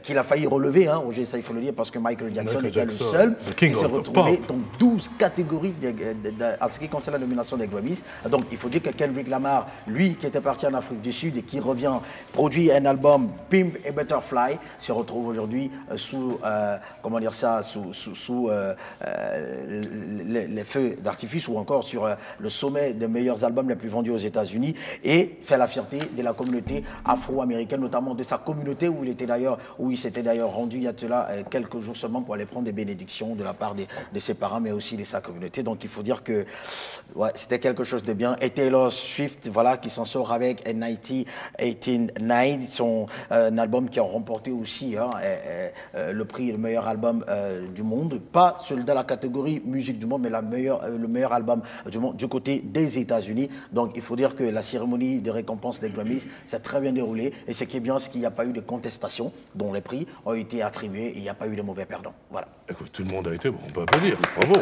C: qu'il a failli relever, hein, Roger, ça il faut le dire, parce que Michael Jackson était le seul. Il s'est retrouvé dans 12 catégories en ce qui concerne la nomination des Grammys. Donc il faut dire que Kendrick Lamar, lui qui était parti en Afrique du Sud et qui revient produire un album Pimp et Butterfly, se retrouve aujourd'hui sous les feux d'artifice ou encore sur le sommet des meilleurs albums les plus vendus aux États-Unis et fait la fierté de la communauté afro-américaine, notamment de sa communauté où il s'était d'ailleurs rendu il y a de cela quelques jours seulement pour aller prendre des bénédictions de la part de ses parents, mais aussi de sa communauté. Donc il faut dire que ouais, c'était quelque chose de bien. Et Taylor Swift, voilà, qui s'en sort avec 1989, son album qui a remporté aussi le prix le meilleur album du monde, pas celui dans la catégorie musique du monde, mais le meilleur album du monde du côté des États-Unis. Donc il faut dire que la cérémonie de récompense des Grammys s'est très bien déroulée. Et ce qui est bien, c'est qu'il n'y a pas eu de contestation dont les prix ont été attribués et il n'y a pas eu de mauvais perdants. Voilà.
A: Écoute, tout le monde a été bon, on peut applaudir. Bravo.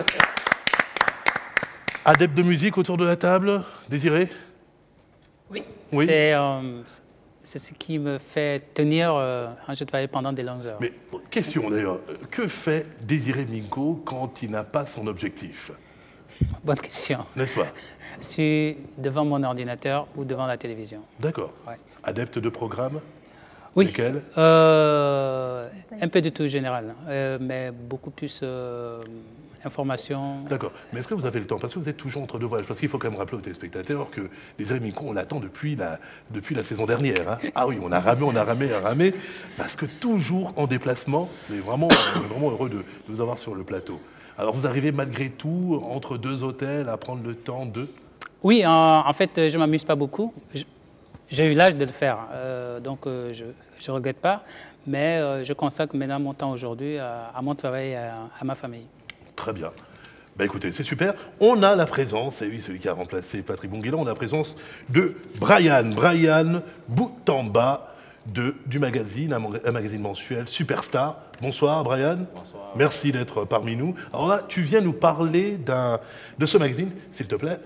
A: Adepte de musique autour de la table, Désiré?
B: Oui.
A: Oui.
B: C'est ce qui me fait tenir un jeu de travail pendant des longues heures.
A: Mais question d'ailleurs, que fait Désiré Minko quand il n'a pas son objectif?
B: Bonne question.
A: N'est-ce pas?
B: Je suis devant mon ordinateur ou devant la télévision.
A: D'accord.
B: Ouais.
A: Adepte de programme?
B: Oui.
A: Lesquels?
B: Un peu de tout général, mais beaucoup plus information.
A: D'accord. Mais est-ce que vous avez le temps? Parce que vous êtes toujours entre deux voyages. Parce qu'il faut quand même rappeler aux téléspectateurs que Désiré Minko, on l'attend depuis la saison dernière. Hein. Ah oui, on a ramé, parce que toujours en déplacement. Mais vraiment, on est vraiment heureux de vous avoir sur le plateau. Alors vous arrivez malgré tout, entre deux hôtels, à prendre le temps de...
B: Oui, en fait, je ne m'amuse pas beaucoup. J'ai eu l'âge de le faire, donc je ne regrette pas. Mais je consacre maintenant mon temps aujourd'hui à mon travail et à ma famille.
A: Très bien. Bah écoutez, c'est super. On a la présence, et oui, celui qui a remplacé Patrick Bonguela, on a la présence de Brian Boutamba du magazine, un magazine mensuel Superstar. Bonsoir Brian.
P: Bonsoir.
A: Merci d'être parmi nous. Alors là, tu viens nous parler de ce magazine, s'il te plaît.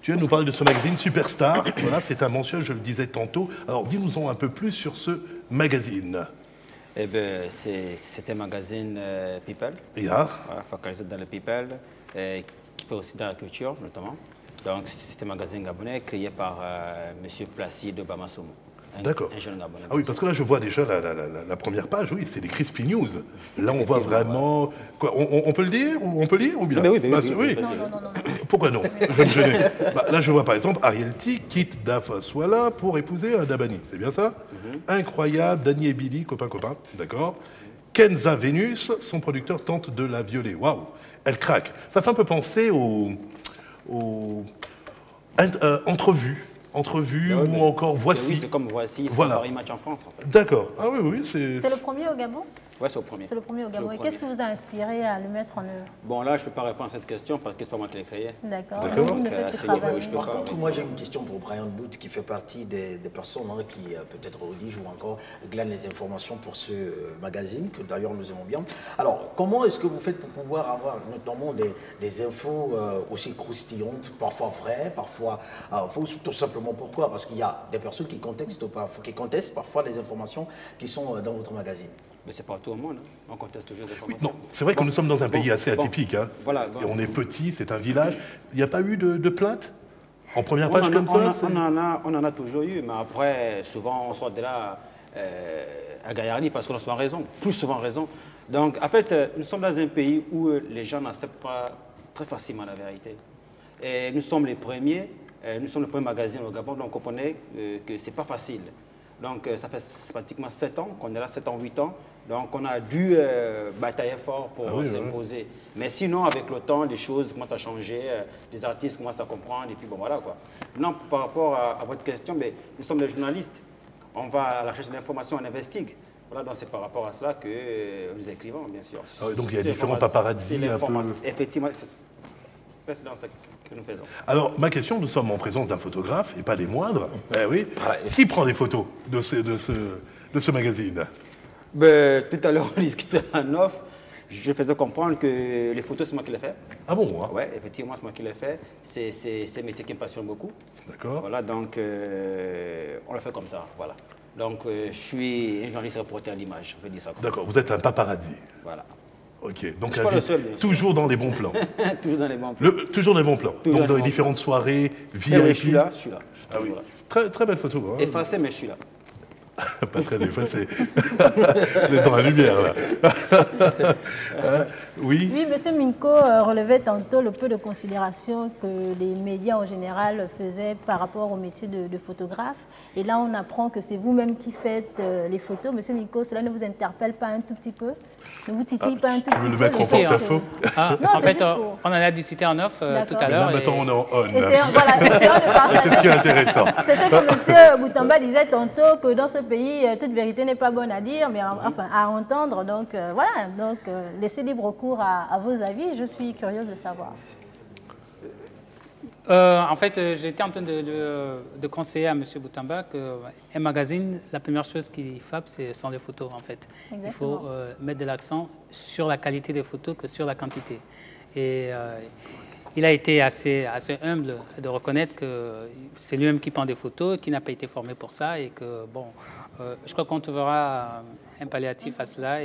A: Tu viens nous parler de ce magazine Superstar. Voilà, c'est un mensuel, je le disais tantôt. Alors dis-nous-en un peu plus sur ce magazine.
P: Eh bien, c'est un magazine People,
A: Yeah.
P: focalisé dans le People, qui fait aussi dans la culture notamment. Donc c'est un magazine gabonais créé par M. Placide Bamasoumou.
A: D'accord.
P: Un jeune Gabonais.
A: Ah oui, parce que là, je vois déjà la première page, oui, c'est des Crispy News. Là, on voit vraiment... Ouais. Quoi, on peut le dire? On peut lire ou bien?
P: Oui.
A: Non. Pourquoi non? Je vais me gêner. Là, je vois par exemple Ariel T quitte Dafa Swala pour épouser un Dabani. C'est bien ça? Incroyable, Danny et Billy, copain, d'accord. Kenza Vénus, son producteur tente de la violer. Waouh, elle craque. Ça fait un peu penser aux entrevues ou encore Voici.
P: Oui, c'est comme Voici, c'est
A: voilà.
P: Paris Match en France. En fait.
A: D'accord. Ah oui, c'est...
D: C'est le premier au Gabon?
P: Oui, c'est au premier.
D: C'est le premier au Gabon. Et qu'est-ce qui vous a inspiré à le mettre en œuvre?
P: Bon, là, je ne peux pas répondre à cette question parce que ce n'est pas moi qui l'ai créé.
D: D'accord.
C: Par contre, moi, j'ai une question pour Brian Booth qui fait partie des personnes qui peut-être rédigent ou encore glanent les informations pour ce magazine, que d'ailleurs nous aimons bien. Alors, comment est-ce que vous faites pour pouvoir avoir notamment des infos aussi croustillantes, parfois vraies, parfois fausses, tout simplement pourquoi? Parce qu'il y a des personnes qui contestent parfois les informations qui sont dans votre magazine.
P: Mais c'est partout au monde, hein. On conteste toujours des informations.
A: Oui, non, c'est vrai que nous sommes dans un pays assez atypique. Hein.
P: Voilà,
A: et on est petit, c'est un village. Il n'y a pas eu de plainte en première page comme ça?
P: On en a toujours eu, mais après, souvent, on sort de là à Gaillardy parce qu'on a souvent raison, plus souvent raison. Donc, en fait, nous sommes dans un pays où les gens n'acceptent pas très facilement la vérité. Et nous sommes les premiers, nous sommes le premier magazine au Gabon, donc on comprenait que ce n'est pas facile. Donc, ça fait pratiquement 7 ans qu'on est là, 7 ans, 8 ans. Donc, on a dû batailler fort pour s'imposer. Mais sinon, avec le temps, les choses commencent à changer, les artistes commencent à comprendre, et puis bon, voilà quoi. Maintenant, par rapport à votre question, mais nous sommes des journalistes. On va à la recherche d'informations, on investigue. Voilà, donc c'est par rapport à cela que nous écrivons, bien sûr.
A: Ah oui, donc il y a différents paparazzis un peu...
P: Effectivement, c'est dans ce que nous faisons.
A: Alors, ma question, nous sommes en présence d'un photographe, et pas des moindres. Eh oui. Qui prend des photos de ce magazine?
P: Ben, tout à l'heure, on discutait en off. Je faisais comprendre que les photos, c'est moi qui les fais.
A: Ah bon hein?
P: Oui, effectivement, c'est moi qui les fais. C'est un métier qui me passionne beaucoup.
A: D'accord.
P: Voilà, donc on le fait comme ça, voilà. Donc je suis un journaliste reporter à l'image, je vais dire ça comme ça.
A: D'accord, vous êtes un paparazzi.
P: Voilà.
A: Ok, donc
P: je suis pas le seul,
A: toujours dans les bons plans.
P: Toujours dans les bons plans.
A: Toujours dans les bons plans.
P: Toujours
A: donc dans les différentes soirées, VIP.
P: Je suis là, je suis là.
A: Ah oui. Très, très belle photo. Hein.
P: Effacé, mais je suis là.
A: Pas très effacé. Vous êtes dans la lumière, là. Oui.
D: Oui, M. Minko relevait tantôt le peu de considération que les médias en général faisaient par rapport au métier de photographe. Et là, on apprend que c'est vous-même qui faites les photos. M. Minko, cela ne vous interpelle pas un tout petit peu? Ne vous titille pas un tout petit peu?
A: Tu veux le mettre en porte-à-faux?
B: En fait, on en a discuté en off tout à l'heure.
A: Maintenant, on est en on.
D: C'est
A: ce qui est intéressant.
D: C'est ce que M. Boutamba disait tantôt, que dans ce pays, toute vérité n'est pas bonne à dire, mais enfin à entendre. Donc voilà, donc laissez libre cours à vos avis. Je suis curieuse de savoir.
B: En fait, j'étais en train de conseiller à M. Boutamba qu'un magazine, la première chose qu'il frappe, ce sont les photos, en fait. Exactement. Il faut mettre de l'accent sur la qualité des photos que sur la quantité. Et il a été assez humble de reconnaître que c'est lui-même qui prend des photos, qui n'a pas été formé pour ça, et que, bon, je crois qu'on trouvera un palliatif à cela.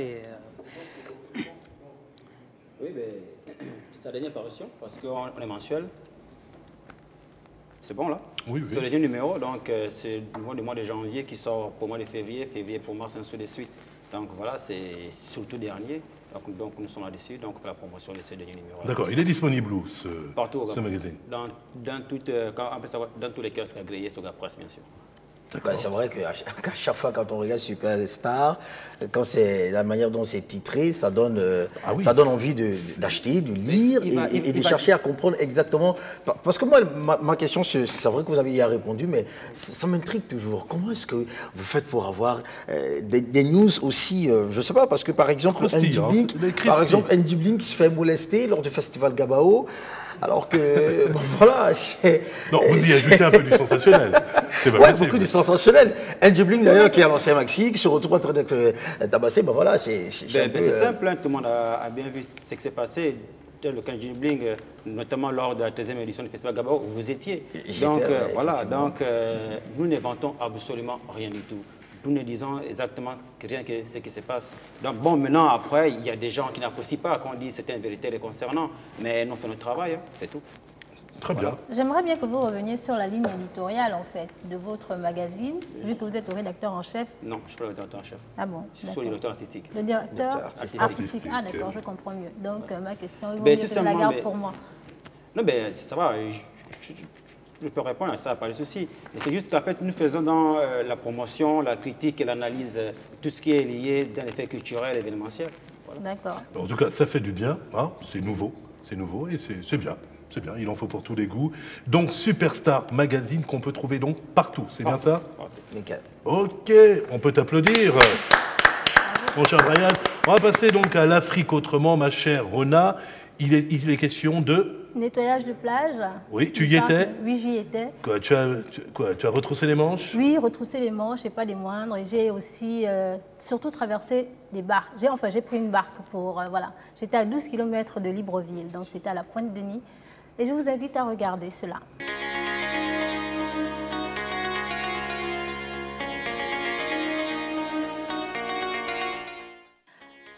P: Oui, mais c'est la dernière parution, parce qu'on est mensuel. C'est bon là?
A: Oui, oui.
P: C'est le dernier numéro, donc c'est du mois de janvier qui sort pour le mois de février, février pour mars, ainsi de suite. Donc voilà, c'est surtout dernier. Donc nous sommes là-dessus, donc on fait la promotion de ce dernier numéro.
A: D'accord, il est disponible où
P: partout,
A: ce magazine?
P: Dans tous les kiosques agréés sur la presse, bien sûr.
C: Ben, c'est vrai qu'à chaque fois, quand on regarde Superstar, quand c'est la manière dont c'est titré, ça donne, ça donne envie d'acheter, de lire et de chercher à comprendre exactement. Parce que moi, ma question, c'est vrai que vous avez y répondu, mais ça m'intrigue toujours. Comment est-ce que vous faites pour avoir des news aussi, je ne sais pas, parce que par exemple, Andy Blink se fait molester lors du festival Gabao. Alors que, bon, voilà,
A: non, vous y ajoutez un peu du sensationnel. C'est pas possible.
C: Beaucoup du sensationnel. Andy Blink, d'ailleurs, qui a lancé un maxi, qui se retrouve en train d'être tabassé, ben voilà, c'est
P: simple, hein, tout le monde a bien vu ce qui s'est passé. Le Andy Blink, notamment lors de la 13e édition du Festival Gabao, où vous étiez. Donc, voilà, donc, nous n'inventons absolument rien du tout. Nous ne disons exactement rien que ce qui se passe. Donc bon, maintenant, après, il y a des gens qui n'apprécient pas quand on dit certaines vérités les concernant, mais nous faisons notre travail, hein, c'est tout.
A: Très bien.
D: J'aimerais bien que vous reveniez sur la ligne éditoriale, en fait, de votre magazine, vu que vous êtes le rédacteur en chef.
P: Non, je ne suis pas le rédacteur en chef.
D: Ah bon?
P: Je suis le directeur artistique.
D: Le directeur artistique. Ah d'accord, je comprends mieux. Donc ma question, il vaut mieux que je la garde pour moi.
P: Non, mais ça va. Je peux répondre à ça, pas de souci. Mais c'est juste qu'en fait, nous faisons dans la promotion, la critique et l'analyse, tout ce qui est lié dans les faits culturels, événementiels.
D: Voilà. D'accord.
A: En tout cas, ça fait du bien, hein, c'est nouveau et c'est bien. C'est bien, il en faut pour tous les goûts. Donc, Superstar Magazine qu'on peut trouver donc partout, c'est bien ça?
C: Nickel.
A: Ok, on peut t'applaudir. Mon cher Brian, on va passer donc à l'Afrique autrement, ma chère Rona. Il est question de...
D: Nettoyage de plage.
A: Oui, tu y étais?
D: Oui, j'y étais.
A: Tu as retroussé les manches?
D: Oui, retroussé les manches et pas des moindres. Et j'ai aussi surtout traversé des barques. J'ai pris une barque pour... voilà. J'étais à 12 km de Libreville, donc c'était à la Pointe-Denis. Et je vous invite à regarder cela.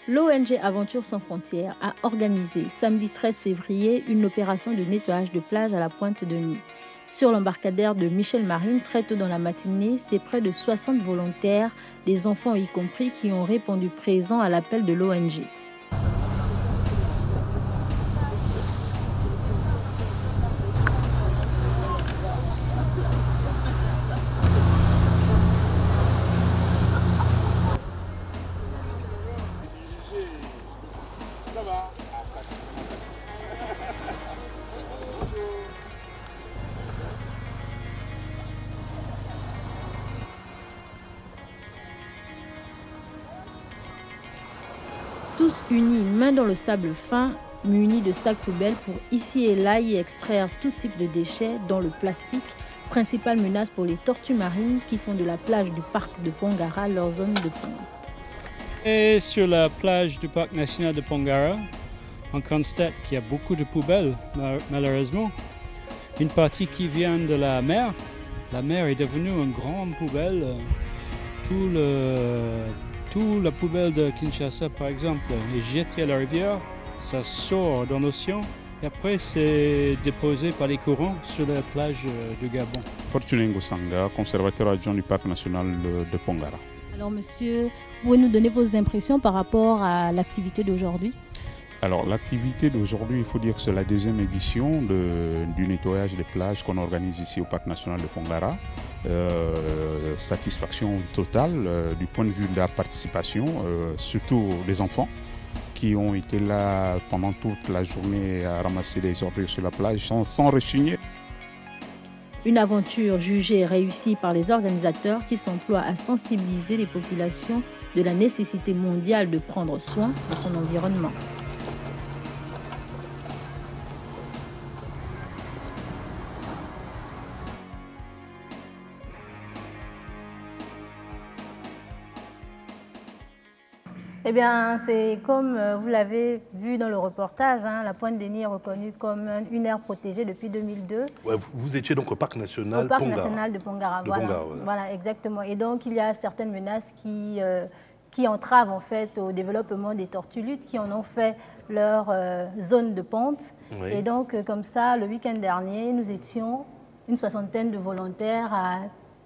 D: L'ONG Aventure Sans Frontières a organisé samedi 13 février une opération de nettoyage de plage à la Pointe-Denis. Sur l'embarcadère de Michel Marine, très tôt dans la matinée, c'est près de 60 volontaires, des enfants y compris, qui ont répondu présents à l'appel de l'ONG. Tous unis, main dans le sable fin, munis de sacs poubelles pour ici et là y extraire tout type de déchets, dont le plastique, principale menace pour les tortues marines qui font de la plage du parc de Pongara leur zone de ponte.
Q: Et sur la plage du parc national de Pongara, on constate qu'il y a beaucoup de poubelles, malheureusement. Une partie qui vient de la mer. La mer est devenue une grande poubelle. Tout la poubelle de Kinshasa, par exemple, est jetée à la rivière, ça sort dans l'océan et après c'est déposé par les courants sur la plage du Gabon.
R: Fortuné Ngosanga, conservateur adjoint du parc national de Pongara.
D: Alors monsieur, pouvez nous donner vos impressions par rapport à l'activité d'aujourd'hui?
R: Alors l'activité d'aujourd'hui, il faut dire que c'est la deuxième édition du nettoyage des plages qu'on organise ici au parc national de Pongara. Satisfaction totale du point de vue de la participation, surtout des enfants qui ont été là pendant toute la journée à ramasser les ordures sur la plage sans rechigner.
D: Une aventure jugée réussie par les organisateurs qui s'emploient à sensibiliser les populations de la nécessité mondiale de prendre soin de son environnement. Eh bien, c'est comme vous l'avez vu dans le reportage, hein, la Pointe des Nids est reconnue comme une aire protégée depuis 2002.
A: Ouais, vous étiez donc au parc national
D: Pongara. Au parc national de Pongara, voilà. Voilà, exactement. Et donc, il y a certaines menaces qui entravent en fait au développement des tortues luttes, qui en ont fait leur zone de ponte. Oui. Et donc, comme ça, le week-end dernier, nous étions une soixantaine de volontaires à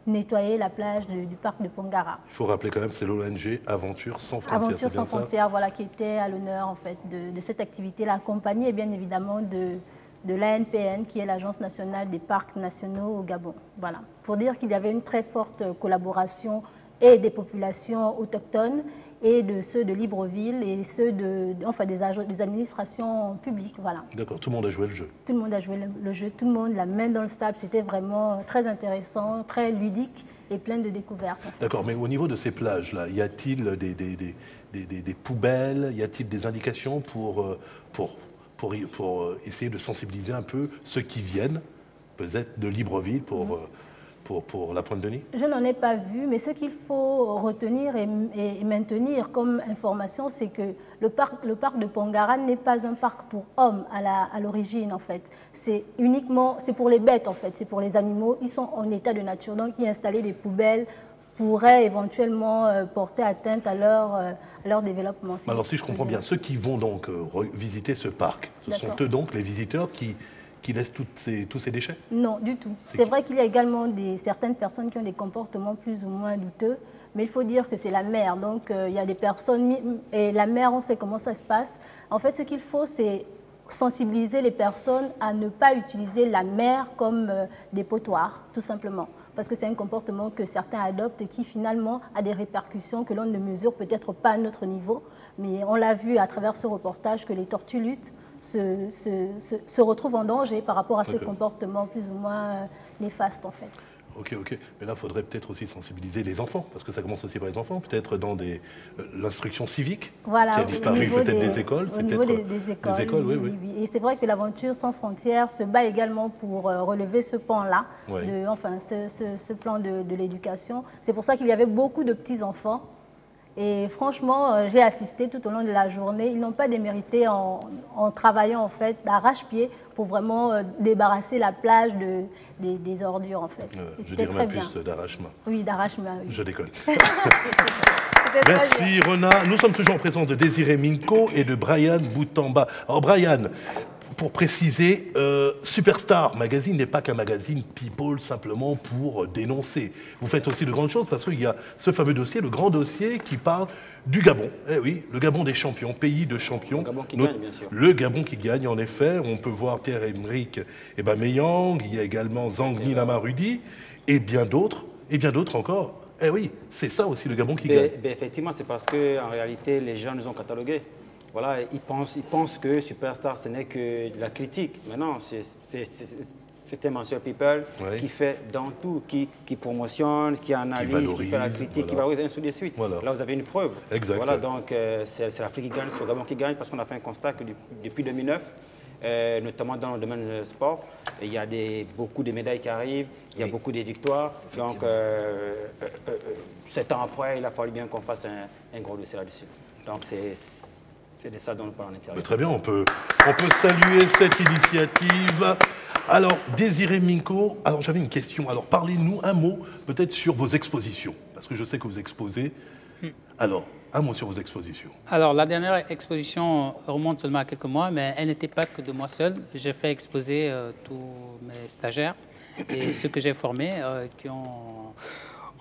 D: nettoyer la plage du parc de Pongara. Il
A: faut rappeler quand même que c'est l'ONG Aventure Sans Frontières.
D: Aventure Sans Frontières, voilà, qui était à l'honneur en fait de cette activité-là, accompagnée bien évidemment de l'ANPN, qui est l'Agence nationale des parcs nationaux au Gabon. Voilà, pour dire qu'il y avait une très forte collaboration et des populations autochtones et de ceux de Libreville et ceux des administrations publiques. Voilà.
A: D'accord, tout le monde a joué le jeu.
D: Tout le monde a joué le jeu, tout le monde, la main dans le sable, c'était vraiment très intéressant, très ludique et plein de découvertes. En fait.
A: D'accord, mais au niveau de ces plages-là, y a-t-il des poubelles, y a-t-il des indications pour essayer de sensibiliser un peu ceux qui viennent, peut-être de Libreville, pour la Pointe de Nid? Je
D: n'en ai pas vu, mais ce qu'il faut retenir et maintenir comme information, c'est que le parc de Pongara n'est pas un parc pour hommes à l'origine, en fait. C'est pour les bêtes, en fait, c'est pour les animaux. Ils sont en état de nature, donc y installer des poubelles pourrait éventuellement porter atteinte à leur développement.
A: Alors si je comprends bien, ceux qui vont donc visiter ce parc, ce sont eux donc les visiteurs qui laissent tous ces déchets? Non, du tout. C'est vrai qu'il y a également certaines personnes qui ont des comportements plus ou moins douteux, mais il faut dire que c'est la mer. Donc, il y a des personnes... Et la mer, on sait comment ça se passe. En fait, ce qu'il faut, c'est sensibiliser les personnes à ne pas utiliser la mer comme dépotoir, tout simplement. Parce que c'est un comportement que certains adoptent et qui, finalement, a des répercussions que l'on ne mesure peut-être pas à notre niveau. Mais on l'a vu à travers ce reportage que les tortues luttes se retrouvent en danger par rapport à ces comportements plus ou moins néfastes en fait. Ok. Mais là, il faudrait peut-être aussi sensibiliser les enfants, parce que ça commence aussi par les enfants, peut-être dans l'instruction civique qui a disparu peut-être des écoles. Au niveau des écoles, oui. Et c'est vrai que l'Aventure Sans Frontières se bat également pour relever ce pan-là, ce plan de l'éducation. C'est pour ça qu'il y avait beaucoup de petits-enfants. Et franchement, j'ai assisté tout au long de la journée. Ils n'ont pas démérité en travaillant en fait d'arrache-pied pour vraiment débarrasser la plage des ordures en fait. Je dirais même plus d'arrache-main. Oui, d'arrache-main. Oui. Je déconne. Merci Rona. Nous sommes toujours en présence de Désiré Minko et de Brian Boutamba. Alors Brian, pour préciser, Superstar Magazine n'est pas qu'un magazine people simplement pour dénoncer. Vous faites aussi de grandes choses parce qu'il y a ce fameux dossier, le grand dossier qui parle du Gabon. Eh oui, le Gabon des champions, pays de champions.
P: Le Gabon qui gagne, bien sûr.
A: Le Gabon qui gagne, en effet. On peut voir Pierre-Emerick Aubameyang, il y a également Zangmi Lamarudi et bien d'autres encore. Eh oui, c'est ça aussi le Gabon qui gagne.
P: Effectivement, c'est parce qu'en réalité, les gens nous ont catalogués. Voilà, ils pensent que Superstar, ce n'est que de la critique. Mais non, c'est un mensuel people qui fait dans tout, qui promotionne, qui analyse, qui fait la critique, qui valorise, ainsi de suite. Voilà. Là, vous avez une preuve.
A: Exact.
P: Voilà, donc c'est l'Afrique qui gagne, c'est le Gabon qui gagne, parce qu'on a fait un constat que depuis 2009, notamment dans le domaine sport, il y a beaucoup de médailles qui arrivent, il y a beaucoup de victoires. Donc, 7 ans après, il a fallu bien qu'on fasse un gros dossier là-dessus. Donc, c'est de ça dont on parle en intérieur.
A: Très bien, on peut saluer cette initiative. Alors, Désiré Minko, alors j'avais une question. Alors, parlez-nous un mot peut-être sur vos expositions, parce que je sais que vous exposez. Alors, un mot sur vos expositions.
B: Alors, la dernière exposition remonte seulement à quelques mois, mais elle n'était pas que de moi seul. J'ai fait exposer tous mes stagiaires et ceux que j'ai formés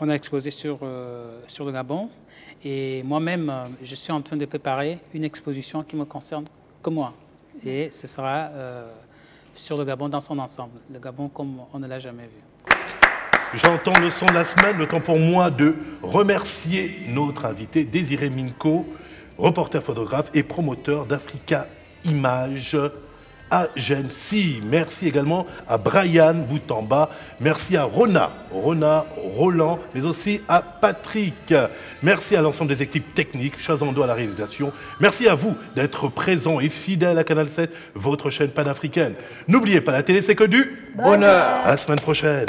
B: on a exposé sur le Gabon. Et moi-même, je suis en train de préparer une exposition qui me concerne que moi. Et ce sera sur le Gabon dans son ensemble. Le Gabon comme on ne l'a jamais vu.
A: J'entends le son de la semaine, le temps pour moi de remercier notre invité, Désiré Minko, reporter photographe et promoteur d'Africa Images Agency. Merci également à Brian Boutamba, merci à Roland, mais aussi à Patrick. Merci à l'ensemble des équipes techniques, Chazando à la réalisation. Merci à vous d'être présents et fidèles à Canal 7, votre chaîne panafricaine. N'oubliez pas, la télé c'est que du bonheur. À la semaine prochaine.